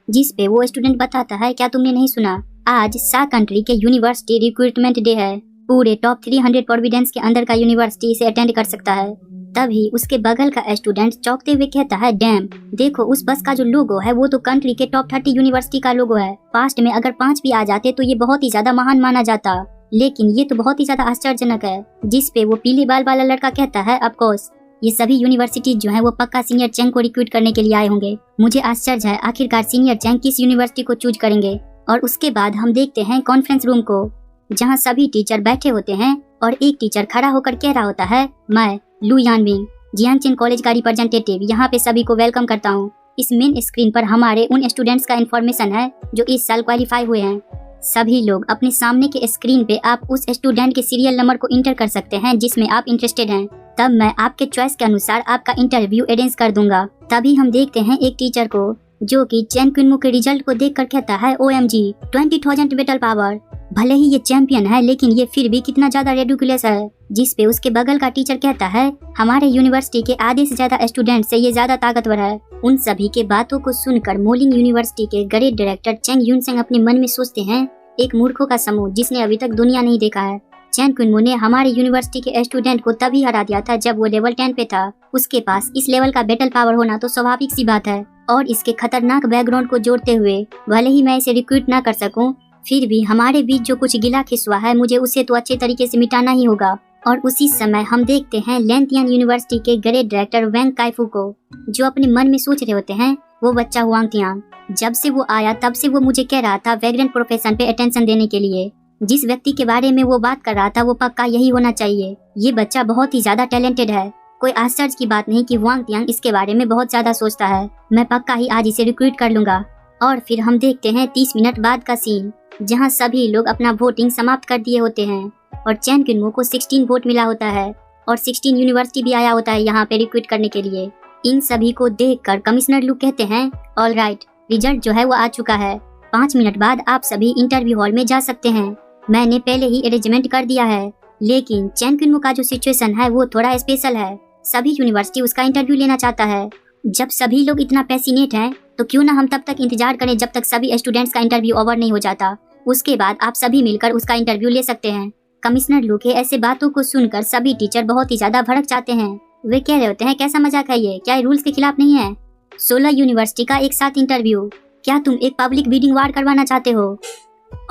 Speaker 1: जिस पे वो स्टूडेंट बताता है, क्या तुमने नहीं सुना, आज सा कंट्री के यूनिवर्सिटी रिक्रूटमेंट डे है। पूरे टॉप 300 प्रोविडेंस के अंदर का यूनिवर्सिटी इसे अटेंड कर सकता है। तभी उसके बगल का स्टूडेंट चौंकते हुए कहता है, डैम, देखो उस बस का जो लोगो है वो तो कंट्री के टॉप 30 यूनिवर्सिटी का लोगो है। पास्ट में अगर 5 भी आ जाते तो ये बहुत ही ज्यादा महान माना जाता, लेकिन ये तो बहुत ही ज्यादा आश्चर्यजनक है। जिस पे वो पीले बाल वाला लड़का कहता है, ऑफ कोर्स ये सभी यूनिवर्सिटी जो है वो पक्का सीनियर चैंग को रिक्रूट करने के लिए आए होंगे। मुझे आश्चर्य है आखिरकार सीनियर चैंग किस यूनिवर्सिटी को चूज करेंगे। और उसके बाद हम देखते हैं कॉन्फ्रेंस रूम को, जहाँ सभी टीचर बैठे होते हैं और एक टीचर खड़ा होकर कह रहा होता है, मैं लू यानविंग, जियांगचेन कॉलेज का रिप्रेजेंटेटिव, यहाँ पे सभी को वेलकम करता हूँ। इस मेन स्क्रीन पर हमारे उन स्टूडेंट्स का इन्फॉर्मेशन है जो इस साल क्वालिफाई हुए हैं। सभी लोग अपने सामने के स्क्रीन पे आप उस स्टूडेंट के सीरियल नंबर को इंटर कर सकते हैं जिसमें आप इंटरेस्टेड हैं। तब मैं आपके चॉइस के अनुसार आपका इंटरव्यू अरेंज कर दूंगा। तभी हम देखते हैं एक टीचर को जो कि चैन क्विनमो के रिजल्ट को देखकर कहता है, OMG 20,000 बैटल पावर। भले ही ये चैंपियन है लेकिन ये फिर भी कितना ज्यादा रेडिकुलस है। जिस पे उसके बगल का टीचर कहता है, हमारे यूनिवर्सिटी के आधे से ज्यादा स्टूडेंट से ये ज्यादा ताकतवर है। उन सभी के बातों को सुनकर मोलिंग यूनिवर्सिटी के ग्रेड डायरेक्टर चैंग यूनसेंग अपने मन में सोचते हैं, एक मूर्खों का समूह जिसने अभी तक दुनिया नहीं देखा है। चैन क्विनमो ने हमारे यूनिवर्सिटी के स्टूडेंट को तभी हरा दिया था जब वो लेवल 10 पे था। उसके पास इस लेवल का बैटल पावर होना तो स्वाभाविक सी बात है। और इसके खतरनाक बैकग्राउंड को जोड़ते हुए भले ही मैं इसे रिक्रूट ना कर सकूं, फिर भी हमारे बीच जो कुछ गिला खिसवा है मुझे उसे तो अच्छे तरीके से मिटाना ही होगा। और उसी समय हम देखते हैं लेंथियान यूनिवर्सिटी के ग्रेड डायरेक्टर वैंग काइफू को, जो अपने मन में सोच रहे होते हैं, वो बच्चा हुआंग तियांग। जब से वो आया तब से वो मुझे कह रहा था वैग्रेंट प्रोफेशन पे अटेंशन देने के लिए। जिस व्यक्ति के बारे में वो बात कर रहा था वो पक्का यही होना चाहिए। ये बच्चा बहुत ही ज्यादा टैलेंटेड है। कोई आश्चर्य की बात नहीं कि वांग तियांग इसके बारे में बहुत ज्यादा सोचता है। मैं पक्का ही आज इसे रिक्रूट कर लूंगा। और फिर हम देखते हैं 30 मिनट बाद का सीन, जहां सभी लोग अपना वोटिंग समाप्त कर दिए होते हैं और चैन क्विनमो को 16 वोट मिला होता है और 16 यूनिवर्सिटी भी आया होता है यहाँ पे रिक्रूट करने के लिए। इन सभी को देखकर कमिश्नर लू कहते हैं, ऑल राइट, रिजल्ट जो है वो आ चुका है। 5 मिनट बाद आप सभी इंटरव्यू हॉल में जा सकते हैं। मैंने पहले ही अरेंजमेंट कर दिया है, लेकिन चैन क्विनमो का जो सिचुएशन है वो थोड़ा स्पेशल है। सभी यूनिवर्सिटी उसका इंटरव्यू लेना चाहता है। जब सभी लोग इतना पैसिनेट हैं तो क्यों ना हम तब तक इंतजार करें जब तक सभी स्टूडेंट्स का इंटरव्यू ओवर नहीं हो जाता। उसके बाद आप सभी मिलकर उसका इंटरव्यू ले सकते हैं। कमिश्नर लू के ऐसे बातों को सुनकर सभी टीचर बहुत ही ज्यादा भड़क जाते हैं। वे कह रहे होते हैं, कैसा मजाक है ये, क्या ये रूल्स के खिलाफ नहीं है? 16 यूनिवर्सिटी का एक साथ इंटरव्यू, क्या तुम एक पब्लिक बिडिंग वार करवाना चाहते हो?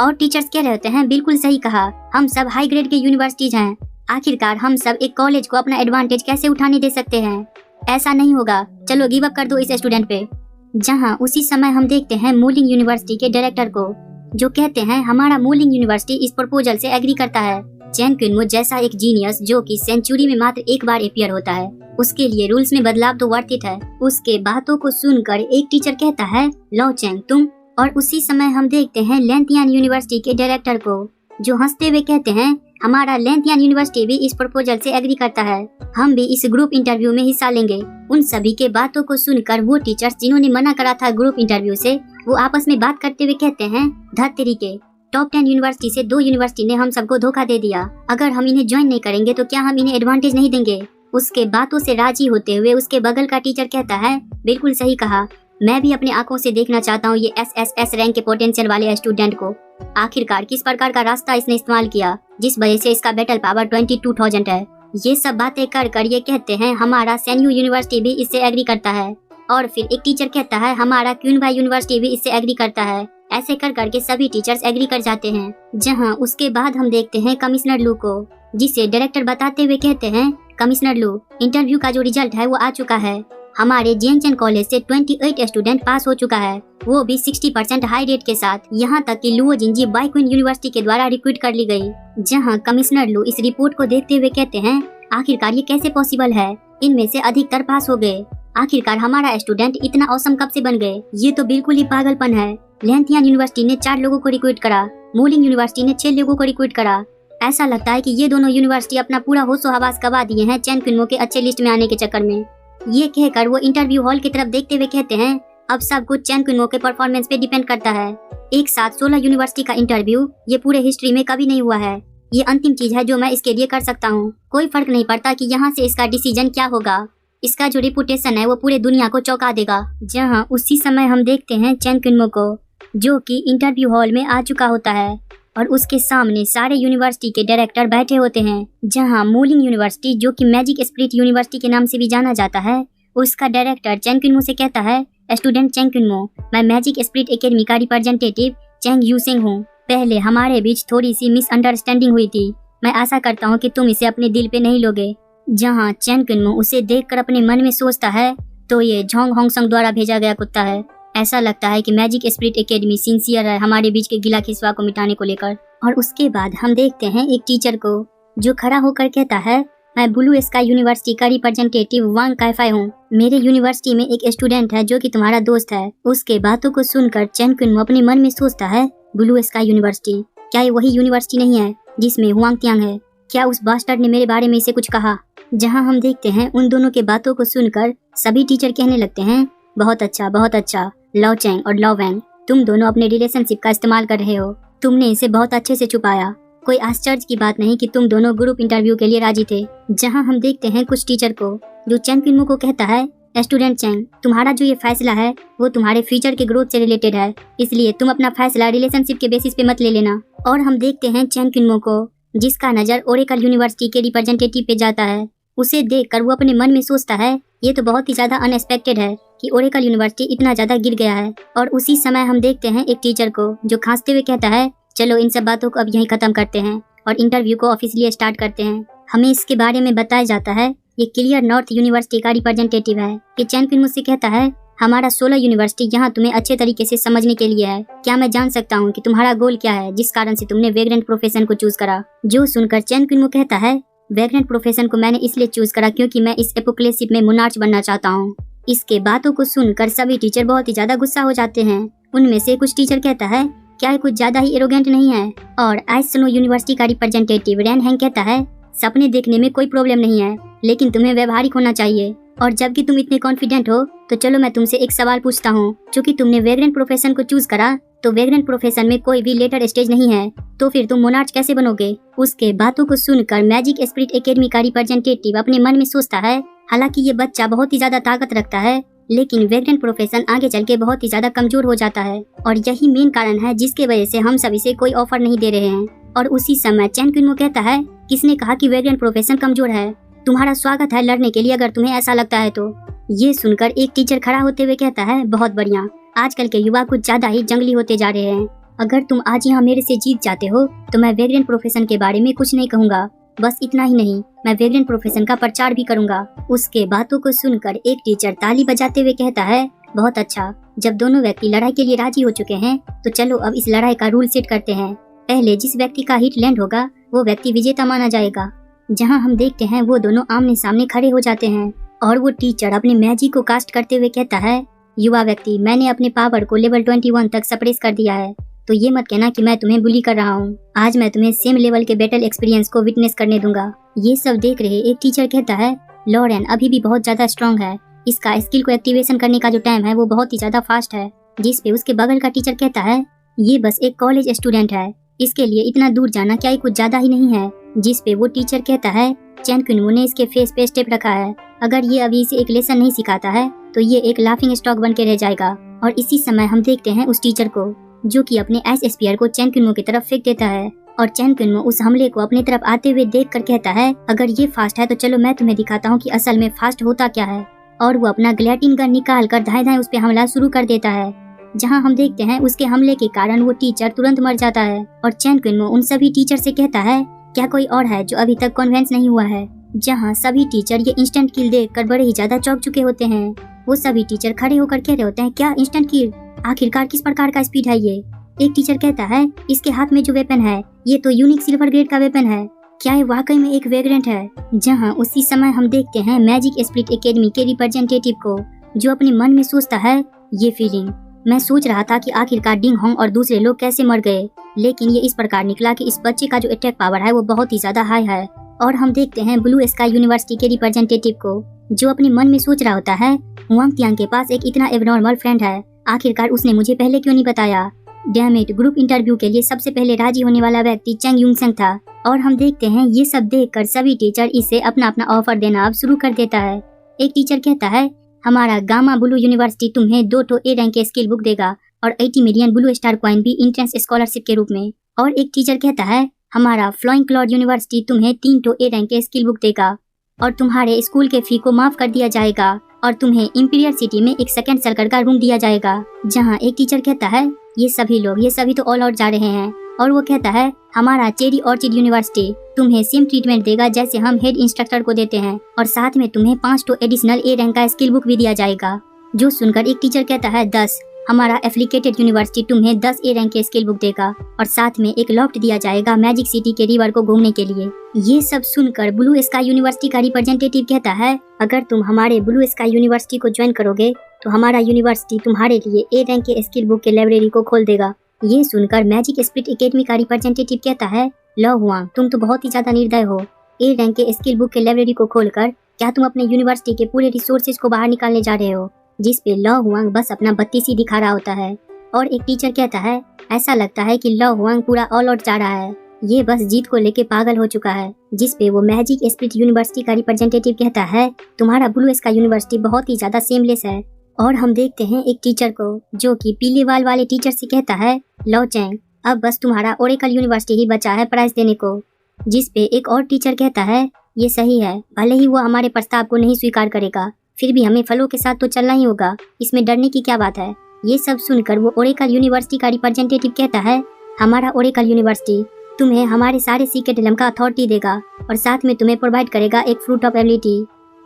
Speaker 1: और टीचर्स कह रहे होते हैं, बिल्कुल सही कहा, हम सब हाई ग्रेड के यूनिवर्सिटीज हैं। आखिरकार हम सब एक कॉलेज को अपना एडवांटेज कैसे उठाने दे सकते हैं? ऐसा नहीं होगा, चलो गिव अप कर दो इस स्टूडेंट पे। जहां उसी समय हम देखते हैं मोलिंग यूनिवर्सिटी के डायरेक्टर को, जो कहते हैं हमारा मोलिंग यूनिवर्सिटी इस प्रपोजल से एग्री करता है। चैन क्विनमो जैसा एक जीनियस जो कि सेंचुरी में मात्र एक बार अपीयर होता है, उसके लिए रूल्स में बदलाव तो वर्थ इट है। उसके बातों को सुनकर एक टीचर कहता है, लो चैंग तुम। और उसी समय हम देखते हैं लेंथियान यूनिवर्सिटी के डायरेक्टर को, जो हंसते हुए कहते हैं, हमारा लेंथियान यूनिवर्सिटी भी इस प्रपोजल से एग्री करता है, हम भी इस ग्रुप इंटरव्यू में हिस्सा लेंगे। उन सभी के बातों को सुनकर वो टीचर्स जिन्होंने मना करा था ग्रुप इंटरव्यू से, वो आपस में बात करते हुए कहते हैं, धत्तेरी के टॉप 10 यूनिवर्सिटी से 2 यूनिवर्सिटी ने हम सबको धोखा दे दिया। अगर हम इन्हें ज्वाइन नहीं करेंगे तो क्या हम इन्हें एडवांटेज नहीं देंगे? उसके बातों से राजी होते हुए उसके बगल का टीचर कहता है, बिल्कुल सही कहा, मैं भी अपनी आंखों से देखना चाहता हूँ ये SSS रैंक के पोटेंशियल वाले स्टूडेंट को। आखिरकार किस प्रकार का रास्ता इसने इस्तेमाल किया जिस वजह से इसका बैटल पावर 22,000 है। ये सब बातें कर कर ये कहते हैं, हमारा सैन्यू यूनिवर्सिटी भी इससे एग्री करता है। और फिर एक टीचर कहता है, हमारा क्यूनबाई यूनिवर्सिटी भी इससे एग्री करता है। ऐसे कर करके सभी टीचर्स एग्री कर जाते हैं। जहां उसके बाद हम देखते हैं कमिश्नर लू को, जिसे डायरेक्टर बताते हुए कहते हैं, कमिश्नर लू, इंटरव्यू का जो रिजल्ट है वो आ चुका है। हमारे जियांगचेन कॉलेज से 28 स्टूडेंट पास हो चुका है, वो भी 60% हाई रेट के साथ। यहाँ तक कि लुओ जिंजी बाइक्विन यूनिवर्सिटी के द्वारा रिक्रूट कर ली गई। जहाँ कमिश्नर लू इस रिपोर्ट को देखते हुए कहते हैं, आखिरकार ये कैसे पॉसिबल है, इनमें से अधिकतर पास हो गए। आखिरकार हमारा स्टूडेंट इतना औसम कब से बन गए? ये तो बिल्कुल ही पागलपन है। लेंथियान यूनिवर्सिटी ने 4 लोगों को रिक्रूट करा, मोलिंग यूनिवर्सिटी ने 6 लोगों को रिक्रूट करा, ऐसा लगता है कि ये दोनों यूनिवर्सिटी अपना पूरा होशो हवास गवा दिए हैं चैन कुनमो के अच्छे लिस्ट में आने के चक्कर में। ये कहकर वो इंटरव्यू हॉल की तरफ देखते हुए कहते हैं, अब सब कुछ चैन कुनमो के परफॉर्मेंस पे डिपेंड करता है। एक साथ 16 यूनिवर्सिटी का इंटरव्यू ये पूरे हिस्ट्री में कभी नहीं हुआ है। ये अंतिम चीज है जो मैं इसके लिए कर सकता हूँ। कोई फर्क नहीं पड़ता कि यहाँ से इसका डिसीजन क्या होगा। इसका जो रिपुटेशन है वो पूरे दुनिया को चौंका देगा। जहाँ उसी समय हम देखते हैं चैन कुनमो को, जो कि इंटरव्यू हॉल में आ चुका होता है और उसके सामने सारे यूनिवर्सिटी के डायरेक्टर बैठे होते हैं। जहाँ मूलिंग यूनिवर्सिटी, जो कि मैजिक स्पिरिट यूनिवर्सिटी के नाम से भी जाना जाता है, उसका डायरेक्टर चैन कुनमो से कहता है, स्टूडेंट चैन कुनमो, मैं मैजिक स्पिरिट एकेडमी का रिप्रेजेंटेटिव चैंग यूसेंग हूँ। पहले हमारे बीच थोड़ी सी मिसअंडरस्टैंडिंग हुई थी। मैं आशा करता हूँ कि तुम इसे अपने दिल पे नहीं लोगे। जहाँ चैन कुनमो उसे देखकर अपने मन में सोचता है, तो ये झोंग होंगसंग द्वारा भेजा गया कुत्ता है। ऐसा लगता है कि मैजिक स्पिरिट एकेडमी सिंसियर है हमारे बीच के गिला खिसवा को मिटाने को लेकर। और उसके बाद हम देखते हैं एक टीचर को, जो खड़ा होकर कहता है, मैं ब्लू स्काई यूनिवर्सिटी का रिप्रेजेंटेटिव वांग कैफाई हूँ। मेरे यूनिवर्सिटी में एक स्टूडेंट है जो कि तुम्हारा दोस्त है। उसके बातों को सुनकर चैन कुनमो अपने मन में सोचता है, ब्लू स्काई यूनिवर्सिटी, क्या ये वही यूनिवर्सिटी नहीं है जिसमें हुआंग तियांग है? क्या उस बास्टर्ड ने मेरे बारे में इसे कुछ कहा? जहाँ हम देखते हैं उन दोनों के बातों को सुनकर सभी टीचर कहने लगते हैं, बहुत अच्छा लाओ चैंग और लाओ वैंग, तुम दोनों अपने रिलेशनशिप का इस्तेमाल कर रहे हो। तुमने इसे बहुत अच्छे से छुपाया। कोई आश्चर्य की बात नहीं कि तुम दोनों ग्रुप इंटरव्यू के लिए राजी थे। जहां हम देखते हैं कुछ टीचर को, जो चैन कुनमो को कहता है, स्टूडेंट चैंग, तुम्हारा जो ये फैसला है वो तुम्हारे फ्यूचर के ग्रोथ से रिलेटेड है, इसलिए तुम अपना फैसला रिलेशनशिप के बेसिस पे मत ले लेना। और हम देखते हैं चैन कुनमो को, जिसका नजर ओरेकल यूनिवर्सिटी के रिप्रेजेंटेटिव पे जाता है। उसे देखकर वो अपने मन में सोचता है, ये तो बहुत ही ज्यादा अनएक्सपेक्टेड है कि ओरेकल यूनिवर्सिटी इतना ज्यादा गिर गया है। और उसी समय हम देखते हैं एक टीचर को, जो खांसते हुए कहता है, चलो इन सब बातों को अब यहीं खत्म करते हैं और इंटरव्यू को ऑफिशियली स्टार्ट करते हैं। हमें इसके बारे में बताया जाता है, ये क्लियर नॉर्थ यूनिवर्सिटी का रिप्रेजेंटेटिव है। ये चैन कुनमो से कहता है, हमारा 16 यूनिवर्सिटी यहाँ तुम्हें अच्छे तरीके से समझने के लिए है। क्या मैं जान सकता हूँ कि तुम्हारा गोल क्या है, जिस कारण से तुमने वेग्रेंट प्रोफेशन को चूज करा? जो सुनकर चैन कुनमो कहता है, वेग्रेंट प्रोफेशन को मैंने इसलिए चूज करा क्योंकि मैं इस एपोक्लिप्स में मोनार्च बनना चाहता हूँ। इसके बातों को सुनकर सभी टीचर बहुत ही ज्यादा गुस्सा हो जाते हैं। उनमें से कुछ टीचर कहता है, क्या ये कुछ ज्यादा ही एरोगेंट नहीं है? और आइस स्नो यूनिवर्सिटी का रिप्रेजेंटेटिव रैन हैंग कहता है, सपने देखने में कोई प्रॉब्लम नहीं है, लेकिन तुम्हें व्यवहारिक होना चाहिए। और जबकि तुम इतने कॉन्फिडेंट हो, तो चलो मैं तुमसे एक सवाल पूछता हूँ। चूंकि तुमने वेग्रेंट प्रोफेशन को चूज करा, तो वेग्रेंट प्रोफेशन में कोई भी लेटर स्टेज नहीं है, तो फिर तुम मोनार्च कैसे बनोगे? उसके बातों को सुनकर मैजिक स्पिरिट एकेडमी का रिप्रेजेंटेटिव अपने मन में सोचता है, हालांकि ये बच्चा बहुत ही ज्यादा ताकत रखता है, लेकिन वेग्रेंट प्रोफेशन आगे चल के बहुत ही ज्यादा कमजोर हो जाता है और यही मेन कारण है जिसके वजह से हम सभी से कोई ऑफर नहीं दे रहे हैं। और उसी समय चैन कुनमो कहता है, किसने कहा कि वेग्रेंट प्रोफेशन कमजोर है? तुम्हारा स्वागत है लड़ने के लिए, अगर तुम्हें ऐसा लगता है तो। ये सुनकर एक टीचर खड़ा होते हुए कहता है, बहुत बढ़िया, आजकल के युवा कुछ ज्यादा ही जंगली होते जा रहे हैं। अगर तुम आज यहाँ मेरे से जीत जाते हो तो मैं वेग्रेंट प्रोफेशन के बारे में कुछ नहीं कहूँगा। बस इतना ही नहीं, मैं वेग्रेंट प्रोफेशन का प्रचार भी करूंगा। उसके बातों को सुनकर एक टीचर ताली बजाते हुए कहता है, बहुत अच्छा, जब दोनों व्यक्ति लड़ाई के लिए राजी हो चुके हैं तो चलो अब इस लड़ाई का रूल सेट करते हैं। पहले जिस व्यक्ति का हिट लैंड होगा वो व्यक्ति विजेता माना जाएगा। जहाँ हम देखते हैं वो दोनों आमने सामने खड़े हो जाते हैं और वो टीचर अपने मैजिक को कास्ट करते हुए कहता है, युवा व्यक्ति, मैंने अपने पावर को लेवल 21 तक सप्रेस कर दिया है, तो ये मत कहना कि मैं तुम्हें बुली कर रहा हूँ। आज मैं तुम्हें सेम लेवल के बैटल एक्सपीरियंस को विटनेस करने दूंगा। ये सब देख रहे एक टीचर कहता है, लॉरेन अभी भी बहुत ज्यादा स्ट्रॉन्ग है, इसका स्किल को एक्टिवेशन करने का जो टाइम है वो बहुत ही ज्यादा फास्ट है। जिस पे उसके बगल का टीचर कहता है, ये बस एक कॉलेज स्टूडेंट है, इसके लिए इतना दूर जाना क्या कुछ ज्यादा ही नहीं है। जिस पे वो टीचर कहता है, चैन कुनमो ने इसके फेस पे स्टेप रखा है, अगर ये अभी इसे एक लेसन नहीं सिखाता है तो ये एक लाफिंग स्टॉक बन के रह जाएगा। और इसी समय हम देखते हैं उस टीचर को, जो कि अपने आइस स्पीयर को चैन कुनमो की तरफ फेंक देता है और चैन कुनमो उस हमले को अपनी तरफ आते हुए देखकर कहता है, अगर ये फास्ट है तो चलो मैं तुम्हें दिखाता हूँ कि असल में फास्ट होता क्या है। और वो अपना ग्लैटिन गन निकाल कर धाए धाए उस पे हमला शुरू कर देता है। जहाँ हम देखते हैं उसके हमले के कारण वो टीचर तुरंत मर जाता है और चैन कुनमो उन सभी टीचर से कहता है, क्या कोई और है जो अभी तक कन्विंस नहीं हुआ है? जहाँ सभी टीचर ये इंस्टेंट किल देखकर बड़े ही ज्यादा चौंक चुके होते हैं। वो सभी टीचर खड़े होकर कह रहे होते हैं, क्या इंस्टेंट किल? आखिरकार किस प्रकार का स्पीड है ये? एक टीचर कहता है, इसके हाथ में जो वेपन है ये तो यूनिक सिल्वर ग्रेड का वेपन है, क्या ये वाकई में एक वेग्रेंट है? जहाँ उसी समय हम देखते हैं मैजिक स्पिरिट एकेडमी के रिप्रेजेंटेटिव को, जो अपने मन में सोचता है, ये फीलिंग मैं सोच रहा था कि आखिरकार डिंग होंग और दूसरे लोग कैसे मर गए, लेकिन ये इस प्रकार निकला कि इस बच्चे का जो अटैक पावर है वो बहुत ही ज्यादा हाई है। और हम देखते हैं ब्लू स्काई यूनिवर्सिटी के रिप्रेजेंटेटिव को, जो अपने मन में सोच रहा होता है हुआंग तियांग के पास एक इतना एबनॉर्मल फ्रेंड है, आखिरकार उसने मुझे पहले क्यों नहीं बताया। डैम इट, ग्रुप इंटरव्यू के लिए सबसे पहले राजी होने वाला व्यक्ति चैंग यूंगसेंग था। और हम देखते हैं ये सब देखकर सभी टीचर इसे अपना अपना ऑफर देना अब शुरू कर देता है। एक टीचर कहता है हमारा गामा ब्लू यूनिवर्सिटी तुम्हें 2 ए रैंक के स्किल बुक देगा और 80 मिलियन ब्लू स्टार कॉइन भी इंट्रेंस स्कॉलरशिप के रूप में। और एक टीचर कहता है हमारा फ्लाइंग क्लाउड यूनिवर्सिटी तुम्हें 3 ए रैंक के स्किल बुक देगा और तुम्हारे स्कूल के फी को माफ कर दिया जाएगा और तुम्हें इंपीरियल सिटी में एक सेकंड सर्कल का रूम दिया जाएगा। जहाँ एक टीचर कहता है ये सभी तो ऑल आउट जा रहे हैं। और वो कहता है हमारा चेरी ऑर्चिड यूनिवर्सिटी तुम्हें सेम ट्रीटमेंट देगा जैसे हम हेड इंस्ट्रक्टर को देते हैं और साथ में तुम्हें 5 एडिशनल ए रैंक का स्किल बुक भी दिया जाएगा। जो सुनकर एक टीचर कहता है 10, हमारा एफ्लिकेटेड यूनिवर्सिटी तुम्हें 10 ए रैंक के स्किल बुक देगा और साथ में एक लॉफ्ट दिया जाएगा मैजिक सिटी के रिवर को घूमने के लिए। ये सब सुनकर ब्लू स्काई यूनिवर्सिटी का रिप्रेजेंटेटिव कहता है अगर तुम हमारे ब्लू स्काई यूनिवर्सिटी को ज्वाइन करोगे तो हमारा यूनिवर्सिटी तुम्हारे लिए ए रैंक के स्किल बुक के लाइब्रेरी को खोल देगा। ये सुनकर मैजिक स्प्लिट एकेडमी का रिप्रेजेंटेटिव कहता है लो हुआंग, तुम तो बहुत ही ज्यादा निर्दय हो। ए रैंक के स्किल बुक के लाइब्रेरी को खोलकर क्या तुम अपने यूनिवर्सिटी के पूरे रिसोर्सेज को बाहर निकालने जा रहे हो? जिस पे लो हुआंग बस अपना बत्तीसी दिखा रहा होता है। और एक टीचर कहता है ऐसा लगता है कि लो हुआंग पूरा ऑल आउट जा रहा है, ये बस जीत को लेके पागल हो चुका है। जिस पे वो मैजिक स्प्लिट यूनिवर्सिटी का रिप्रेजेंटेटिव कहता है तुम्हारा ब्लू स्काई यूनिवर्सिटी बहुत ही ज्यादा सेमलेस है। और हम देखते हैं एक टीचर को जो कि पीले बाल वाले टीचर से कहता है लो चैंग, अब बस तुम्हारा ओरेकल यूनिवर्सिटी ही बचा है प्राइज देने को। जिस पे एक और टीचर कहता है ये सही है, भले ही वो हमारे प्रस्ताव को नहीं स्वीकार करेगा, फिर भी हमें फलों के साथ तो चलना ही होगा, इसमें डरने की क्या बात है। ये सब सुनकर वो ओरेकल यूनिवर्सिटी का रिप्रेजेंटेटिव कहता है हमारा ओरेकल यूनिवर्सिटी तुम्हें हमारे सारे सीक्रेट इलम का अथॉरिटी देगा और साथ में तुम्हें प्रोवाइड करेगा एक फ्रूट ऑफ एबिलिटी।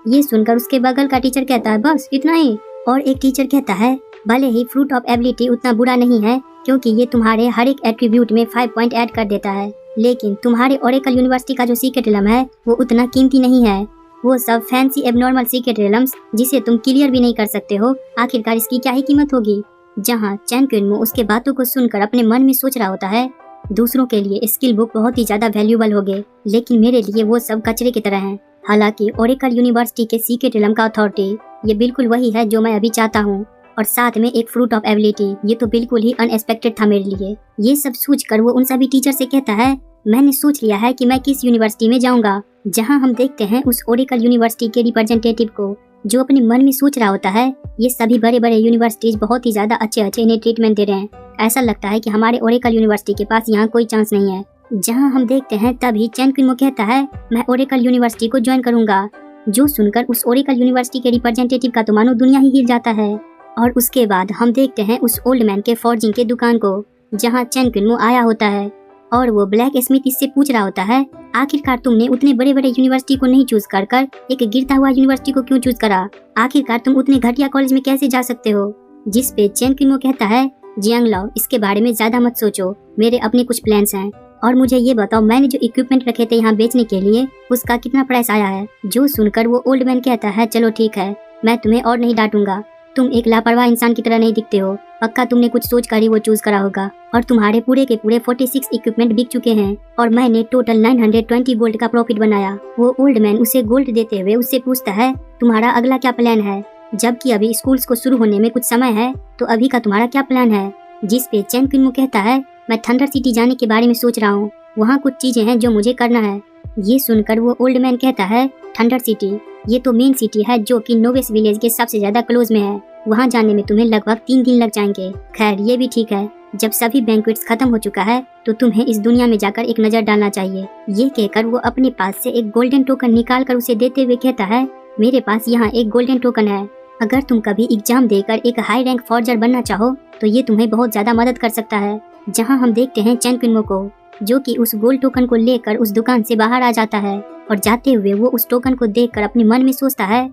Speaker 1: ये सुनकर उसके बगल का टीचर कहता है बस इतना ही। और एक टीचर कहता है भले ही फ्रूट ऑफ एबिलिटी उतना बुरा नहीं है क्योंकि ये तुम्हारे हर एक एट्रीब्यूट में 5 पॉइंट ऐड कर देता है, लेकिन तुम्हारे ओरेकल यूनिवर्सिटी का जो सीक्रेट इलम है वो उतना कीमती नहीं है। वो सब फैंसी एबनॉर्मल सीक्रेट इलम्स जिसे तुम क्लियर भी नहीं कर सकते हो, आखिरकार इसकी क्या ही कीमत होगी। जहाँ चैन क्विनमो उसके बातों को सुनकर अपने मन में सोच रहा होता है दूसरों के लिए स्किल बुक बहुत ही ज्यादा वैल्यूएबल होगे, लेकिन मेरे लिए वो सब कचरे की तरह हैं। हालांकि ओरेकल यूनिवर्सिटी के सीक्रेट इलम का अथॉरिटी ये बिल्कुल वही है जो मैं अभी चाहता हूँ और साथ में एक फ्रूट ऑफ एबिलिटी, ये तो बिल्कुल ही अनएक्सपेक्टेड था मेरे लिए। ये सब सोचकर वो उन सभी टीचर से कहता है मैंने सोच लिया है कि मैं किस यूनिवर्सिटी में जाऊंगा। जहाँ हम देखते हैं उस ओरेकल यूनिवर्सिटी के रिप्रेजेंटेटिव को जो अपने मन में सोच रहा होता है ये सभी बड़े बड़े यूनिवर्सिटीज बहुत ही ज्यादा अच्छे इन्हें ट्रीटमेंट दे रहे हैं, ऐसा लगता है कि हमारे ओरेकल यूनिवर्सिटी के पास यहाँ कोई चांस नहीं है। जहाँ हम देखते हैं तभी चैन क्विनमो कहता है मैं ओरेकल यूनिवर्सिटी को ज्वाइन करूंगा। जो सुनकर उस ओरेकल यूनिवर्सिटी के रिप्रेजेंटेटिव का तो मानो दुनिया ही हिल जाता है। और उसके बाद हम देखते हैं उस ओल्ड मैन के फॉर्जिंग के दुकान को जहाँ चैन क्विनमो आया होता है और वो ब्लैक स्मिथ इससे पूछ रहा होता है आखिरकार तुमने उतने बड़े बड़े यूनिवर्सिटी को नहीं चूज कर एक गिरता हुआ यूनिवर्सिटी को क्यों चूज करा, आखिरकार तुम उतने घटिया कॉलेज में कैसे जा सकते हो। जिस पे चैन क्विनमो कहता है जियांग लाओ इसके बारे में ज्यादा मत सोचो, मेरे अपने कुछ प्लान्स हैं और मुझे ये बताओ मैंने जो इक्विपमेंट रखे थे यहाँ बेचने के लिए उसका कितना प्राइस आया है। जो सुनकर वो ओल्ड मैन कहता है चलो ठीक है, मैं तुम्हें और नहीं डांटूंगा, तुम एक लापरवाह इंसान की तरह नहीं दिखते हो, पक्का तुमने कुछ सोच कर ही वो चूज करा होगा और तुम्हारे पूरे के पूरे 46 इक्विपमेंट बिक चुके हैं और मैंने टोटल 920 गोल्ड का प्रॉफिट बनाया। वो ओल्ड मैन उसे गोल्ड देते हुए उससे पूछता है तुम्हारा अगला क्या प्लान है, जबकि अभी स्कूल्स को शुरू होने में कुछ समय है तो अभी का तुम्हारा क्या प्लान है। जिस पे चैन क्विनमो कहता है मैं थंडर सिटी जाने के बारे में सोच रहा हूँ, वहाँ कुछ चीजें हैं जो मुझे करना है। ये सुनकर वो ओल्ड मैन कहता है थंडर सिटी ये तो मेन सिटी है जो कि नोवेस विलेज के सबसे ज्यादा क्लोज में है, वहाँ जाने में तुम्हें लगभग 3 दिन लग जाएंगे। खैर ये भी ठीक है, जब सभी बैंक्वेट्स खत्म हो चुका है तो तुम्हें इस दुनिया में जाकर एक नजर डालना चाहिए। ये कहकर वो अपने पास से एक गोल्डन टोकन निकाल कर उसे देते हुए कहता है मेरे पास यहाँ एक गोल्डन टोकन है, अगर तुम कभी एग्जाम देकर एक हाई रैंक फॉर्जर बनना चाहो तो ये तुम्हें बहुत ज्यादा मदद कर सकता है। जहाँ हम देखते हैं चैन क्विनमो को जो कि उस गोल्ड टोकन को लेकर उस दुकान से बाहर आ जाता है और जाते हुए वो उस टोकन को देखकर अपने मन में सोचता है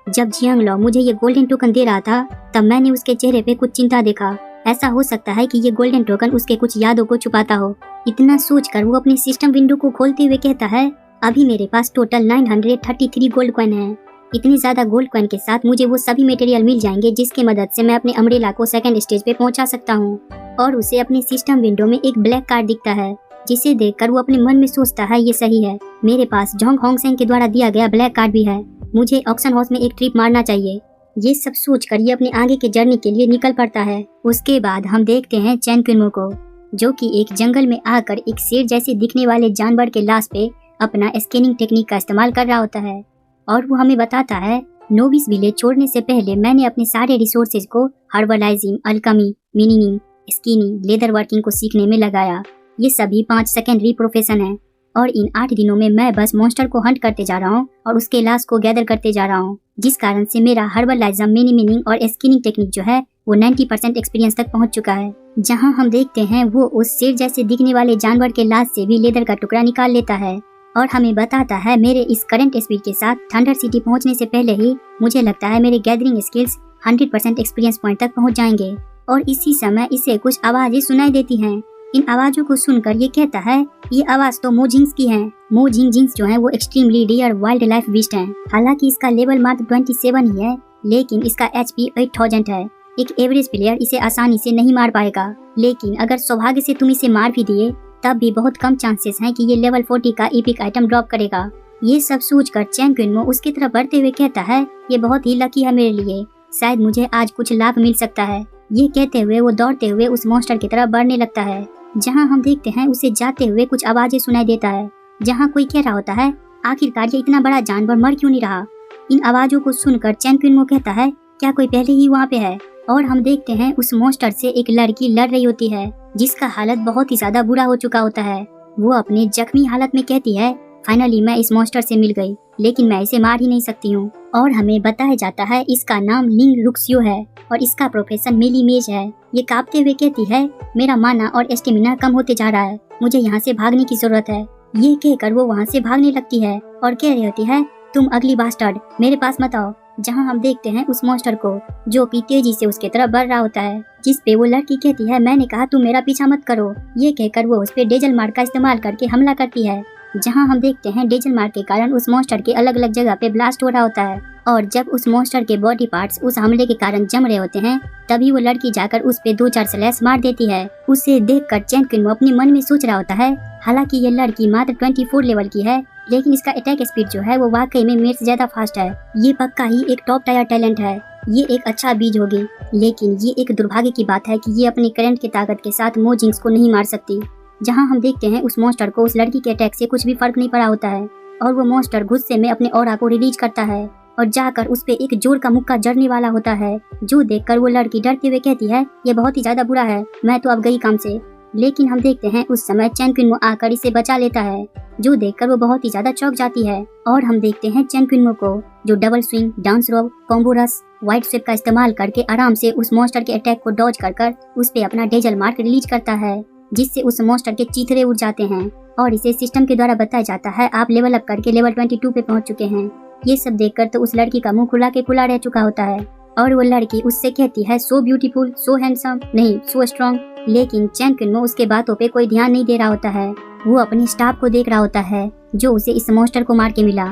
Speaker 1: जब जियांग लाओ मुझे ये गोल्डन टोकन दे रहा था तब मैंने उसके चेहरे पे कुछ चिंता देखा, ऐसा हो सकता है कि ये गोल्डन टोकन उसके कुछ यादों को छुपाता हो। इतना सोचकर वो अपने सिस्टम विंडो को खोलते हुए कहता है अभी मेरे पास टोटल 933 गोल्ड कॉइन है इतनी ज्यादा गोल्ड कॉइन के साथ मुझे वो सभी मटेरियल मिल जाएंगे जिसकी मदद से मैं अपने अम्ब्रेला को सेकंड स्टेज पे पहुंचा सकता हूँ। और उसे अपने सिस्टम विंडो में एक ब्लैक कार्ड दिखता है, जिसे देखकर वो अपने मन में सोचता है ये सही है, मेरे पास जोंग होंगसेंग के द्वारा दिया गया ब्लैक कार्ड भी है, मुझे ऑक्शन हाउस में एक ट्रिप मारना चाहिए। ये सब सोचकर ये अपने आगे के जर्नी के लिए निकल पड़ता है। उसके बाद हम देखते हैं चैन कुनमो को, जो कि एक जंगल में आकर एक शेर जैसे दिखने वाले जानवर के लाश पे अपना स्कैनिंग टेक्निक का इस्तेमाल कर रहा होता है। और वो हमें बताता है, नोविस विलेज छोड़ने से पहले मैंने अपने सारे रिसोर्सेज को herbalising, alchemy, mining, skinning, leather working को सीखने में लगाया। ये सभी 5 सेकेंडरी प्रोफेशन है और इन 8 दिनों में मैं बस मॉन्स्टर को हंट करते जा रहा हूँ और उसके लाश को गैदर करते जा रहा हूँ, जिस कारण से मेरा हर्बलाइजम, मिनिंग और स्किनिंग टेक्निक जो है वो 90% एक्सपीरियंस तक पहुँच चुका है। जहाँ हम देखते हैं वो उस शेर जैसे दिखने वाले जानवर के लाश से भी लेदर का टुकड़ा निकाल लेता है और हमें बताता है, मेरे इस करंट स्पीड के साथ थंडर सिटी पहुंचने से पहले ही मुझे लगता है मेरे गैदरिंग स्किल्स 100% एक्सपीरियंस पॉइंट तक पहुंच जाएंगे। और इसी समय इसे कुछ आवाजें सुनाई देती हैं। इन आवाजों को सुनकर ये कहता है, ये आवाज तो मोजिंग्स की है। मोजिंग्स जो है वो extremely rare wild life beast है। हालांकि इसका लेवल मात्र 27 ही है, लेकिन इसका HP 8000 है। एक एवरेज प्लेयर इसे आसानी से नहीं मार पाएगा, लेकिन अगर सौभाग्य से तुम इसे मार भी दिए तब भी बहुत कम चांसेस हैं कि ये लेवल 40 का एपिक आइटम ड्रॉप करेगा। ये सब सोचकर चैन कुनमो उसकी तरफ बढ़ते हुए कहता है, ये बहुत ही लकी है मेरे लिए, शायद मुझे आज कुछ लाभ मिल सकता है। ये कहते हुए वो दौड़ते हुए उस मॉन्स्टर की तरफ बढ़ने लगता है, जहाँ हम देखते हैं उसे जाते हुए कुछ आवाजें सुनाई देता है, जहाँ कोई कह रहा होता है, आखिरकार ये इतना बड़ा जानवर मर क्यों नहीं रहा। इन आवाजों को सुनकर चैन कुनमो कहता है, क्या कोई पहले ही वहाँ पे है। और हम देखते हैं उस मॉन्स्टर से एक लड़की लड़ रही होती है, जिसका हालत बहुत ही ज्यादा बुरा हो चुका होता है। वो अपने जख्मी हालत में कहती है, फाइनली मैं इस मॉन्स्टर से मिल गई, लेकिन मैं इसे मार ही नहीं सकती हूँ। और हमें बताया जाता है इसका नाम लिंग रुक्सियो है और इसका प्रोफेशन मिलीमेज है। ये कांपते हुए कहती है, मेरा माना और स्टेमिना कम होते जा रहा है, मुझे यहाँ से भागने की जरूरत है। ये कहकर वो वहाँ से भागने लगती है और कह रही होती है, तुम अगली बास्टर्ड मेरे पास मत आओ। जहाँ हम देखते हैं उस मॉन्स्टर को, जो कि तेजी से उसके तरफ बढ़ रहा होता है, जिस पे वो लड़की कहती है, मैंने कहा तुम मेरा पीछा मत करो। ये कहकर वो उस पे डेजल मार्क का इस्तेमाल करके हमला करती है। जहाँ हम देखते हैं डेजल मार्क के कारण उस मॉन्स्टर के अलग अलग जगह पे ब्लास्ट हो रहा होता है और जब उस मॉन्स्टर के बॉडी पार्ट्स उस हमले के कारण जम रहे होते हैं, तभी वो लड़की जाकर उस पे 2-4 स्लैश मार देती है। उसे देखकर चैन कुनमो अपने मन में सोच रहा होता है, हालांकि ये लड़की मात्र 24 लेवल की है, लेकिन इसका अटैक स्पीड जो है वो वाकई में मेरे से ज्यादा फास्ट है। ये पक्का ही एक टॉप टायर टैलेंट है, ये एक अच्छा बीज होगी। लेकिन ये एक दुर्भाग्य की बात है कि ये अपने करंट की ताकत के साथ मोजिंग्स को नहीं मार सकती। जहाँ हम देखते हैं उस मॉन्स्टर को उस लड़की के अटैक से कुछ भी फर्क नहीं पड़ा होता है और वो मॉन्स्टर गुस्से में अपने ऑरा को रिलीज करता है और जाकर उस पे एक जोर का मुक्का जड़ने वाला होता है, जो देखकर वो लड़की डरते हुए कहती है, ये बहुत ही ज्यादा बुरा है, मैं तो अब गई काम से। लेकिन हम देखते हैं उस समय चैन कुनमो आकर इसे बचा लेता है, जो देखकर वो बहुत ही ज्यादा चौंक जाती है। और हम देखते हैं चैन कुनमो को, जो डबल स्विंग, डांस रोब, कॉम्बो रश, वाइट स्वेप का इस्तेमाल करके आराम से उस मॉन्स्टर के अटैक को डॉज कर उस पे अपना डेजल मार्क रिलीज करता है, जिससे उस मॉन्स्टर के चीथड़े उड़ जाते हैं। और इसे सिस्टम के द्वारा बताया जाता है, आप लेवल अप करके लेवल 22 पे पहुंच चुके हैं। ये सब देखकर तो उस लड़की का मुंह खुला के खुला रह चुका होता है और वो लड़की उससे कहती है, सो ब्यूटीफुल, सो हैंडसम, नहीं सो स्ट्रॉन्ग। लेकिन चैन कुनमो उसके बातों पे कोई ध्यान नहीं दे रहा होता है। वो अपने स्टाफ को देख रहा होता है, जो उसे इस मॉन्स्टर को मार के मिला।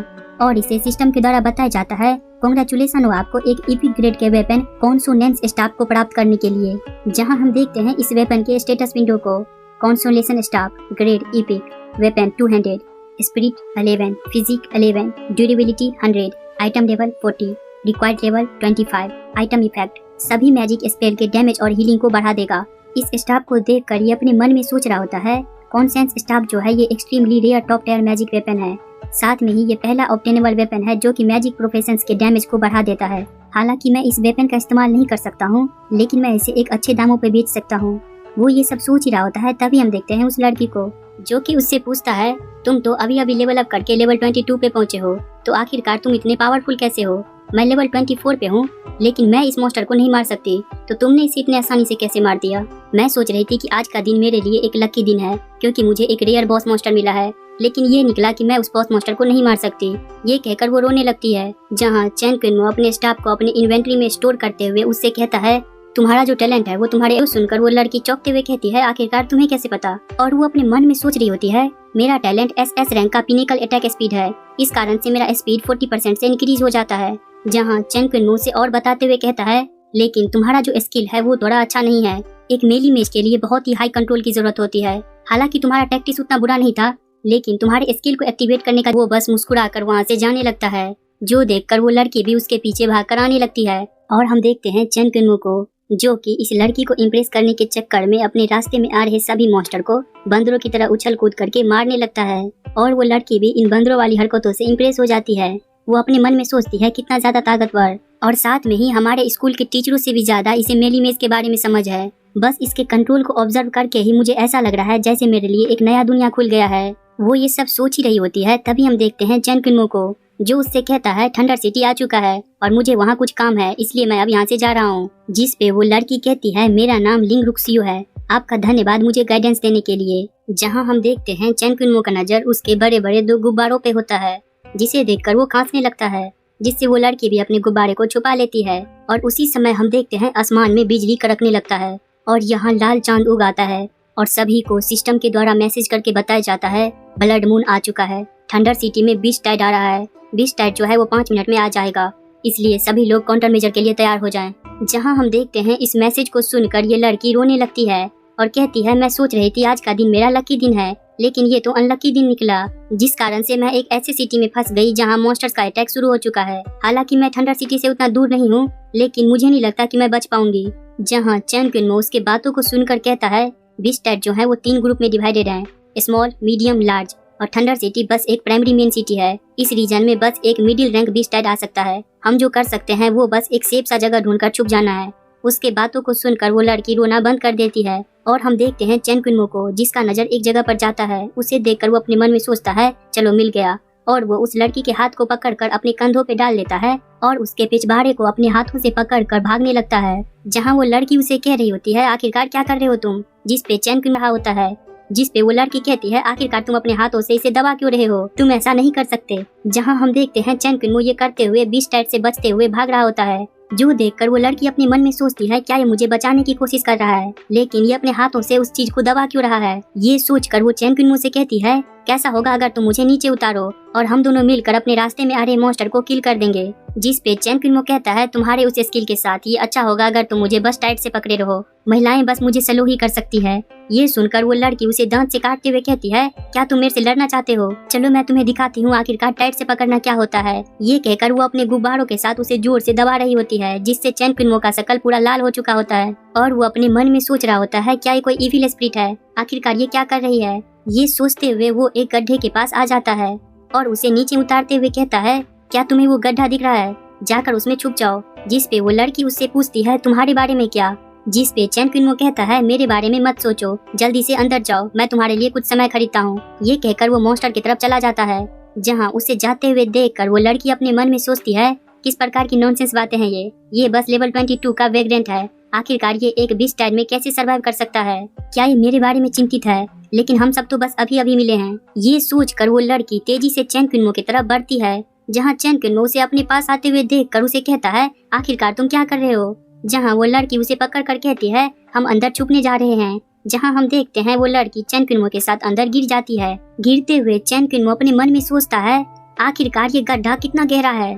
Speaker 1: और इसे सिस्टम के द्वारा बताया जाता है, कांग्रेचुलेशन हो आपको एक एपिक ग्रेड के वेपन कॉन्सोनेंस स्टाफ को प्राप्त करने के लिए। जहाँ हम देखते हैं इस वेपन के स्टेटस विंडो को, consolation staff grade epic weapon 200, spirit 11, physique 11, durability 100, item level 40, required level 25, item effect सभी मैजिक स्पेल के डैमेज और हीलिंग को बढ़ा देगा। इस स्टाफ को देखकर ये अपने मन में सोच रहा होता है, कॉन्सेंस स्टाफ जो है ये extremely rare top tier magic weapon है, साथ में ही ये पहला ऑब्टेनेबल वेपन है जो कि मैजिक प्रोफेशंस के डैमेज को बढ़ा देता है। हालांकि मैं इस वेपन का इस्तेमाल नहीं कर सकता हूँ, लेकिन मैं इसे एक अच्छे दामों पे बेच सकता हूँ। वो ये सब सोच ही रहा होता है, तभी हम देखते हैं उस लड़की को, जो कि उससे पूछता है, तुम तो अभी अभी लेवल अप करके लेवल 22 पे पहुंचे हो, तो आखिरकार तुम इतने पावरफुल कैसे हो। मैं लेवल 24 पे हूँ, लेकिन मैं इस मॉन्स्टर को नहीं मार सकती, तो तुमने इसे इतने आसानी से कैसे मार दिया। मैं सोच रही थी कि आज का दिन मेरे लिए एक लकी दिन है, क्योंकि मुझे एक रेयर बॉस मॉन्स्टर मिला है, लेकिन ये निकला कि मैं उस बॉस मॉन्स्टर को नहीं मार सकती। ये कहकर वो रोने लगती है, जहाँ चैन कुनमो अपने स्टाफ को अपने इन्वेंट्री में स्टोर करते हुए उससे कहता है, तुम्हारा जो टैलेंट है वो तुम्हारे सुनकर वो लड़की चौंकते हुए कहती है आखिरकार तुम्हें कैसे पता। और वो अपने मन में सोच रही होती है मेरा टैलेंट SS रैंक का पिनिकल अटैक स्पीड है, इस कारण से मेरा स्पीड 40% से इंक्रीज हो जाता है। जहाँ चेन कुनमो से और बताते हुए कहता है लेकिन तुम्हारा जो स्किल है वो थोड़ा अच्छा नहीं है, एक मेली मैच के लिए बहुत ही हाई कंट्रोल की जरूरत होती है। हालांकि तुम्हारा टैक्टिस उतना बुरा नहीं था, लेकिन तुम्हारे स्किल को एक्टिवेट करने का वो बस मुस्कुरा कर वहाँ से जाने लगता है, जो देखकर वो लड़की भी उसके पीछे भाग कर आने लगती है। और हम देखते हैं चेन कुनमो को जो कि इस लड़की को इम्प्रेस करने के चक्कर में अपने रास्ते में आ रहे सभी मॉन्स्टर को बंदरों की तरह उछल कूद करके मारने लगता है। और वो लड़की भी इन बंदरों वाली हरकतों से इम्प्रेस हो जाती है। वो अपने मन में सोचती है कितना ज्यादा ताकतवर, और साथ में ही हमारे स्कूल के टीचरों से भी ज्यादा इसे मेली मेज के बारे में समझ है। बस इसके कंट्रोल को ऑब्जर्व करके ही मुझे ऐसा लग रहा है जैसे मेरे लिए एक नया दुनिया खुल गया है। वो ये सब सोच ही रही होती है, तभी हम देखते हैं चेन कुनमो को जो उससे कहता है थंडर सिटी आ चुका है और मुझे वहाँ कुछ काम है, इसलिए मैं अब यहाँ से जा रहा हूँ। जिस पे वो लड़की कहती है मेरा नाम लिंग रुक्सियो है, आपका धन्यवाद मुझे गाइडेंस देने के लिए। जहाँ हम देखते हैं चेन कुनमो का नजर उसके बड़े बड़े 2 गुब्बारों पे होता है, जिसे देखकर वो खांसने लगता है, जिससे वो लड़की भी अपने गुब्बारे को छुपा लेती है। और उसी समय हम देखते हैं आसमान में बिजली कड़कने लगता है और यहाँ लाल चांद उग आता है और सभी को सिस्टम के द्वारा मैसेज करके बताया जाता है ब्लड मून आ चुका है, थंडर सिटी में बीच टाइड आ रहा है, बीच टाइड जो है वो 5 मिनट में आ जाएगा, इसलिए सभी लोग काउंटर मेजर के लिए तैयार हो जाएं। जहां हम देखते हैं इस मैसेज को सुनकर ये लड़की रोने लगती है और कहती है मैं सोच रही थी आज का दिन मेरा लकी दिन है, लेकिन ये तो अनलकी दिन निकला, जिस कारण से मैं एक ऐसी सिटी में फंस गई जहां मॉन्स्टर्स का अटैक शुरू हो चुका है। हालांकि मैं थंडर सिटी से उतना दूर नहीं हूँ, लेकिन मुझे नहीं लगता कि मैं बच पाऊंगी। जहाँ चेन कुनमो उसके बातों को सुनकर कहता है बीच टाइड जो है वो 3 ग्रुप में डिवाइडेड है, स्मॉल, मीडियम, लार्ज, और थंडर सिटी बस एक प्राइमरी मेन सिटी है। इस रीजन में बस एक मिडिल रैंक बीच टाइड आ सकता है। हम जो कर सकते हैं वो बस एक सेफ सा जगह ढूंढकर छुप जाना है। उसके बातों को सुनकर वो लड़की रोना बंद कर देती है और हम देखते हैं चेन कुनमो को जिसका नजर एक जगह पर जाता है। उसे देखकर वो अपने मन में सोचता है चलो मिल गया, और वो उस लड़की के हाथ को पकड़कर अपने कंधों पे डाल लेता है और उसके पिछवाड़े को अपने हाथों से पकड़कर भागने लगता है। जहाँ वो लड़की उसे कह रही होती है आखिरकार क्या कर रहे हो तुम, जिस पे चेन कुनमो रहा होता है, जिस पे वो लड़की कहती है आखिरकार तुम अपने हाथों से इसे दबा क्यों रहे हो, तुम ऐसा नहीं कर सकते। जहाँ हम देखते हैं चेन कुनमो ये करते हुए बीच टाइड से बचते हुए भाग रहा होता है, जो देखकर वो लड़की अपने मन में सोचती है क्या ये मुझे बचाने की कोशिश कर रहा है, लेकिन ये अपने हाथों से उस चीज को दबा क्यों रहा है। ये सोचकर वो चेन कुनमो से कहती है कैसा होगा अगर तुम मुझे नीचे उतारो और हम दोनों मिलकर अपने रास्ते में आ रहे मॉन्स्टर को किल कर देंगे। जिस पे चेन कुनमो कहता है तुम्हारे उस स्किल के साथ ये अच्छा होगा अगर तुम मुझे बस टाइट से पकड़े रहो, महिलाएं बस मुझे स्लो ही कर सकती है। ये सुनकर वो लड़की उसे दांत से काटते हुए कहती है क्या तुम मेरे से लड़ना चाहते हो, चलो मैं तुम्हें दिखाती हूँ आखिरकार टाइट से पकड़ना क्या होता है। ये कहकर वो अपने गुब्बारों के साथ उसे जोर से दबा रही होती है, जिससे चेन कुनमो का शकल पूरा लाल हो चुका होता है और वो अपने मन में सोच रहा होता है क्या ये कोई इविल स्पिरिट है, आखिरकार ये क्या कर रही है। ये सोचते हुए वो एक गड्ढे के पास आ जाता है और उसे नीचे उतारते हुए कहता है क्या तुम्हें वो गड्ढा दिख रहा है, जाकर उसमें छुप जाओ। जिस पे वो लड़की उससे पूछती है तुम्हारे बारे में क्या, जिस पे चेन कुनमो कहता है मेरे बारे में मत सोचो, जल्दी से अंदर जाओ, मैं तुम्हारे लिए कुछ समय खरीदता हूँ। ये कहकर वो मॉन्स्टर की तरफ चला जाता है। जहाँ उसे जाते हुए देखकर वो लड़की अपने मन में सोचती है किस प्रकार की नॉनसेंस बातें हैं ये बस लेवल 22 का वेग्रेंट है, आखिरकार ये एक बीच टाइड में कैसे सरवाइव कर सकता है, क्या ये मेरे बारे में चिंतित है, लेकिन हम सब तो बस अभी अभी मिले हैं। ये सोचकर वो लड़की तेजी से चेन कुनमो की तरफ बढ़ती है। जहाँ चेन कुनमो उसे अपने पास आते हुए देखकर उसे कहता है आखिरकार तुम क्या कर रहे हो। जहाँ वो लड़की उसे पकड़कर कहती है हम अंदर छुपने जा रहे हैं। जहाँ हम देखते हैं वो लड़की चेन कुनमो के साथ अंदर गिर जाती है। गिरते हुए चेन कुनमो अपने मन में सोचता है आखिरकार ये गड्ढा कितना गहरा है,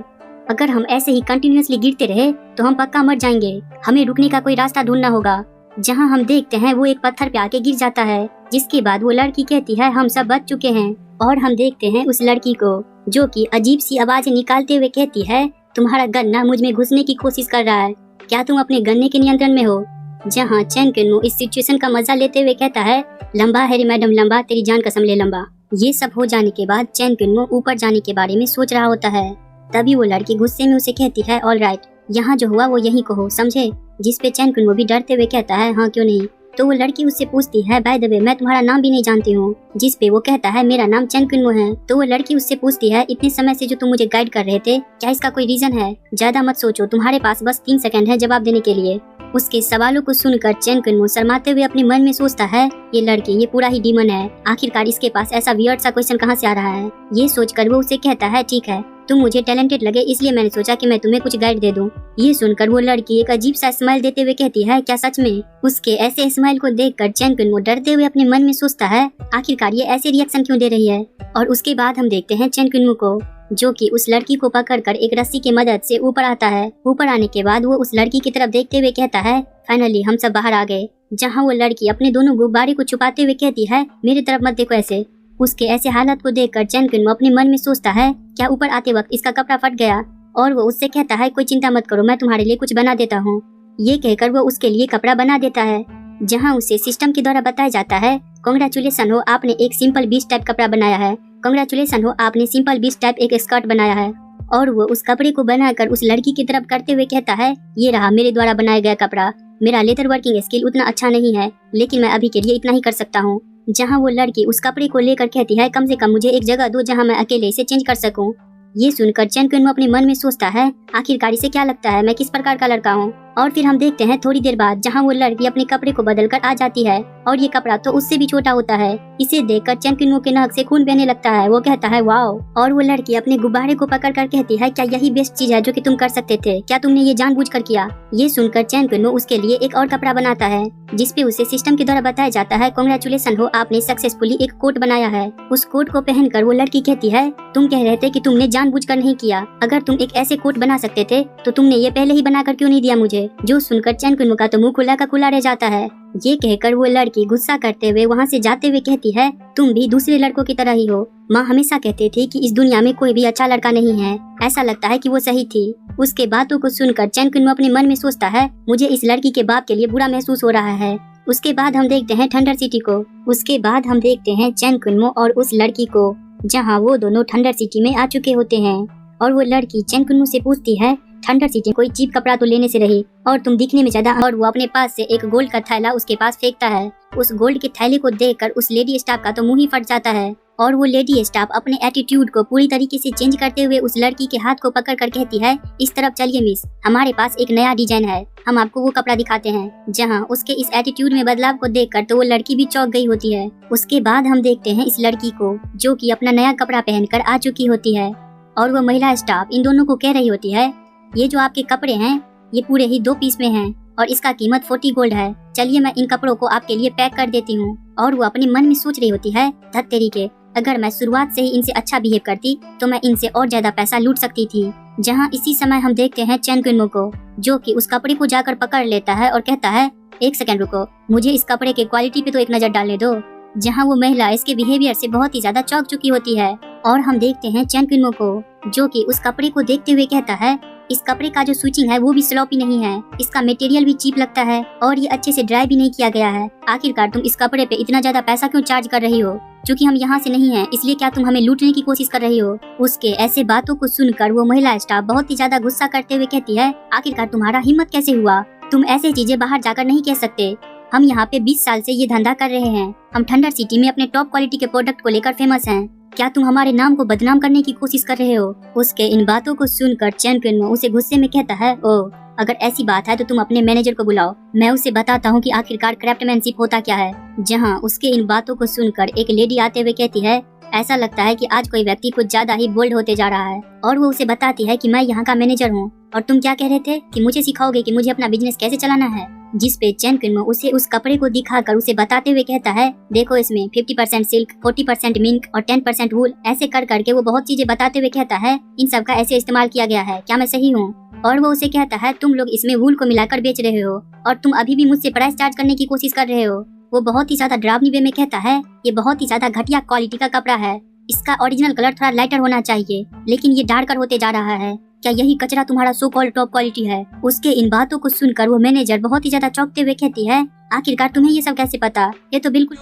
Speaker 1: अगर हम ऐसे ही कंटिन्यूअसली गिरते रहे तो हम पक्का मर जाएंगे, हमें रुकने का कोई रास्ता ढूंढना होगा। जहाँ हम देखते हैं वो एक पत्थर पे आके गिर जाता है, जिसके बाद वो लड़की कहती है हम सब बच चुके हैं। और हम देखते हैं उस लड़की को जो कि अजीब सी आवाजें निकालते हुए कहती है तुम्हारा गन्ना मुझ में घुसने की कोशिश कर रहा है, क्या तुम अपने गन्ने के नियंत्रण में हो। जहाँ चेन कुनमो इस सिचुएशन का मजा लेते हुए कहता है लंबा है रे मैडम लंबा, तेरी जान कसम ले लंबा। ये सब हो जाने के बाद चेन कुनमो ऊपर जाने के बारे में सोच रहा होता है। तभी वो लड़की गुस्से में उसे कहती है ऑल राइट, यहाँ जो हुआ वो यहीं कहो, समझे। जिस पे चेन कुनमो भी डरते हुए कहता है हाँ क्यों नहीं। तो वो लड़की उससे पूछती है बाय द वे मैं तुम्हारा नाम भी नहीं जानती हूँ, जिस पे वो कहता है मेरा नाम चेन कुनमो है। तो वो लड़की उससे पूछती है इतने समय से जो तुम मुझे गाइड कर रहे थे क्या इसका कोई रीजन है, ज्यादा मत सोचो, तुम्हारे पास बस 3 सेकंड है जवाब देने के लिए। उसके सवालों को सुनकर चेन कुनमो शर्माते हुए अपने मन में सोचता है ये लड़की ये पूरा ही डीमन है, आखिरकार इसके पास ऐसा वियर्ड सा क्वेश्चन कहाँ से आ रहा है। ये सोचकर वो उसे कहता है ठीक है तुम मुझे टैलेंटेड लगे इसलिए मैंने सोचा कि मैं तुम्हें कुछ गाइड दे दूं। ये सुनकर वो लड़की एक अजीब सा स्माइल देते हुए कहती है, क्या सच में? उसके ऐसे स्माइल को देखकर चैन कुनमो डरते हुए अपने मन में सोचता है, आखिरकार ये ऐसे रिएक्शन क्यों दे रही है। और उसके बाद हम देखते हैं चैन कुनमो को, जो कि उस लड़की को पकड़कर एक रस्सी की मदद से ऊपर आता है। ऊपर आने के बाद वो उस लड़की की तरफ देखते हुए कहता है, फाइनली हम सब बाहर आ गए। जहाँ वो लड़की अपने दोनों गुब्बारे को छुपाते हुए कहती है, मेरी तरफ मत देखो ऐसे। उसके ऐसे हालत को देखकर चैन कुनमो अपने मन में सोचता है, क्या ऊपर आते वक्त इसका कपड़ा फट गया। और वो उससे कहता है, कोई चिंता मत करो, मैं तुम्हारे लिए कुछ बना देता हूँ। ये कहकर वो उसके लिए कपड़ा बना देता है, जहाँ उसे सिस्टम के द्वारा बताया जाता है, कांग्रेचुलेशन हो, आपने एक सिंपल बीच टाइप कपड़ा बनाया है। कांग्रेचुलेशन हो, आपने सिंपल बीच टाइप एक स्कर्ट बनाया है। और वो उस कपड़े को बनाकर उस लड़की की तरफ करते हुए कहता है, ये रहा मेरे द्वारा बनाया गया कपड़ा। मेरा लेदर वर्किंग स्किल उतना अच्छा नहीं है, लेकिन मैं अभी के लिए इतना ही कर सकता हूँ। जहाँ वो लड़की उस कपड़े को लेकर कहती है, कम से कम मुझे एक जगह दो जहाँ मैं अकेले इसे चेंज कर सकूँ। ये सुनकर चैन कुनमो अपने मन में सोचता है, आखिरकार इसे क्या लगता है मैं किस प्रकार का लड़का हूँ। और फिर हम देखते हैं थोड़ी देर बाद, जहाँ वो लड़की अपने कपड़े को बदल कर आ जाती है और ये कपड़ा तो उससे भी छोटा होता है। इसे देखकर चैन कुनमो के नाक से खून बहने लगता है। वो कहता है, वाओ। और वो लड़की अपने गुब्बारे को पकड़कर कहती है, क्या यही बेस्ट चीज है जो कि तुम कर सकते थे? क्या तुमने ये जानबूझकर किया? ये सुनकर चैन कुनमो उसके लिए एक और कपड़ा बनाता है, जिसपे उसे सिस्टम के द्वारा बताया जाता है, कांग्रेचुलेशन हो, आपने सक्सेसफुली एक कोट बनाया है। उस कोट को पहनकर वो लड़की कहती है, तुम कह रहे थे कि तुमने जानबूझकर नहीं किया। अगर तुम एक ऐसे कोट बना सकते थे तो तुमने ये पहले ही बनाकर क्यों नहीं दिया मुझे? जो सुनकर चैन कुनमो का तो मुंह खुला का खुला रह जाता है। ये कहकर वो लड़की गुस्सा करते हुए वहाँ से जाते हुए कहती है, तुम भी दूसरे लड़कों की तरह ही हो। माँ हमेशा कहते थे कि इस दुनिया में कोई भी अच्छा लड़का नहीं है। ऐसा लगता है कि वो सही थी। उसके बातों को सुनकर चैन कुनमो अपने मन में सोचता है, मुझे इस लड़की के बाप के लिए बुरा महसूस हो रहा है। उसके बाद हम देखते हैं थंडर सिटी को। उसके बाद हम देखते हैं चैन कुनमो और उस लड़की को, जहाँ वो दोनों थंडर सिटी में आ चुके होते हैं। और वो लड़की चैन कुनमो से पूछती है, थंडर सिटी कोई चीप कपड़ा तो लेने से रही, और तुम दिखने में ज्यादा। और वो अपने पास से एक गोल्ड का थैला उसके पास फेंकता है। उस गोल्ड के थैले को देखकर उस लेडी स्टाफ का तो मुंह ही फट जाता है। और वो लेडी स्टाफ अपने एटीट्यूड को पूरी तरीके से चेंज करते हुए उस लड़की के हाथ को पकड़कर कहती है, इस तरफ चलिए मिस, हमारे पास एक नया डिजाइन है, हम आपको वो कपड़ा दिखाते हैं। जहाँ उसके इस एटीट्यूड में बदलाव को देखकर तो वो लड़की भी चौंक गई होती है। उसके बाद हम देखते हैं इस लड़की को, जो कि अपना नया कपड़ा पहनकर आ चुकी होती है। और वो महिला स्टाफ इन दोनों को कह रही होती है, ये जो आपके कपड़े हैं ये पूरे ही 2 पीस में हैं और इसका कीमत 40 गोल्ड है। चलिए मैं इन कपड़ों को आपके लिए पैक कर देती हूँ। और वो अपने मन में सोच रही होती है, धत तेरी के, अगर मैं शुरुआत से ही इनसे अच्छा बिहेव करती तो मैं इनसे और ज्यादा पैसा लूट सकती थी। जहाँ इसी समय हम देखते हैं चैन कुनमो को, जो कि उस कपड़े को जाकर पकड़ लेता है और कहता है, एक सेकंड रुको, मुझे इस कपड़े के क्वालिटी पे तो एक नजर डालने दो। जहाँ वो महिला इसके बिहेवियर से बहुत ही ज्यादा चौंक चुकी होती है। और हम देखते हैं चैन कुनमो को, जो कि उस कपड़े को देखते हुए कहता है, इस कपड़े का जो स्विचिंग है वो भी स्लॉपी नहीं है, इसका मटेरियल भी चीप लगता है और ये अच्छे से ड्राई भी नहीं किया गया है। आखिरकार तुम इस कपड़े पे इतना ज्यादा पैसा क्यों चार्ज कर रही हो? क्योंकि हम यहाँ से नहीं हैं, इसलिए क्या तुम हमें लूटने की कोशिश कर रही हो? उसके ऐसे बातों को सुनकर वो महिला स्टाफ बहुत ही ज्यादा गुस्सा करते हुए कहती है, आखिरकार तुम्हारा हिम्मत कैसे हुआ? तुम ऐसे चीजें बाहर जाकर नहीं कह सकते। हम यहाँ पे 20 साल से ये धंधा कर रहे हैं। हम थंडर सिटी में अपने टॉप क्वालिटी के प्रोडक्ट को लेकर फेमस हैं। क्या तुम हमारे नाम को बदनाम करने की कोशिश कर रहे हो? उसके इन बातों को सुनकर चैन कुनमो उसे गुस्से में कहता है, ओ अगर ऐसी बात है तो तुम अपने मैनेजर को बुलाओ, मैं उसे बताता हूँ कि आखिरकार क्राफ्टमैनशिप होता क्या है। जहाँ उसके इन बातों को सुनकर एक लेडी आते हुए कहती है, ऐसा लगता है कि आज कोई व्यक्ति कुछ ज्यादा ही बोल्ड होते जा रहा है। और वो उसे बताती है कि मैं यहाँ का मैनेजर हूँ और तुम क्या कह रहे थे कि मुझे सिखाओगे कि मुझे अपना बिजनेस कैसे चलाना है। जिस पे चैन कुनमो उसे उस कपड़े को दिखाकर उसे बताते हुए कहता है, देखो इसमें 50% सिल्क, 40% मिल्क और 10% वूल, ऐसे कर करके वो बहुत चीजें बताते हुए कहता है, इन सब का ऐसे इस्तेमाल किया गया है, क्या मैं सही हूँ? और वो उसे कहता है, तुम लोग इसमें वूल को मिलाकर बेच रहे हो और तुम अभी भी मुझसे प्राइस चार्ज करने की कोशिश कर रहे हो। वो बहुत ही ज्यादा डरावनी वे में कहता है, ये बहुत ही ज्यादा घटिया क्वालिटी का कपड़ा है, इसका ओरिजिनल कलर थोड़ा लाइटर होना चाहिए, लेकिन ये डार्कर होते जा रहा है। क्या यही कचरा तुम्हारा सो कॉल्ड टॉप क्वालिटी है? उसके इन बातों को सुनकर वो मैनेजर बहुत ही ज्यादा चौंकते हुए कहती है, आखिरकार तुम्हें ये सब कैसे पता? ये तो बिल्कुल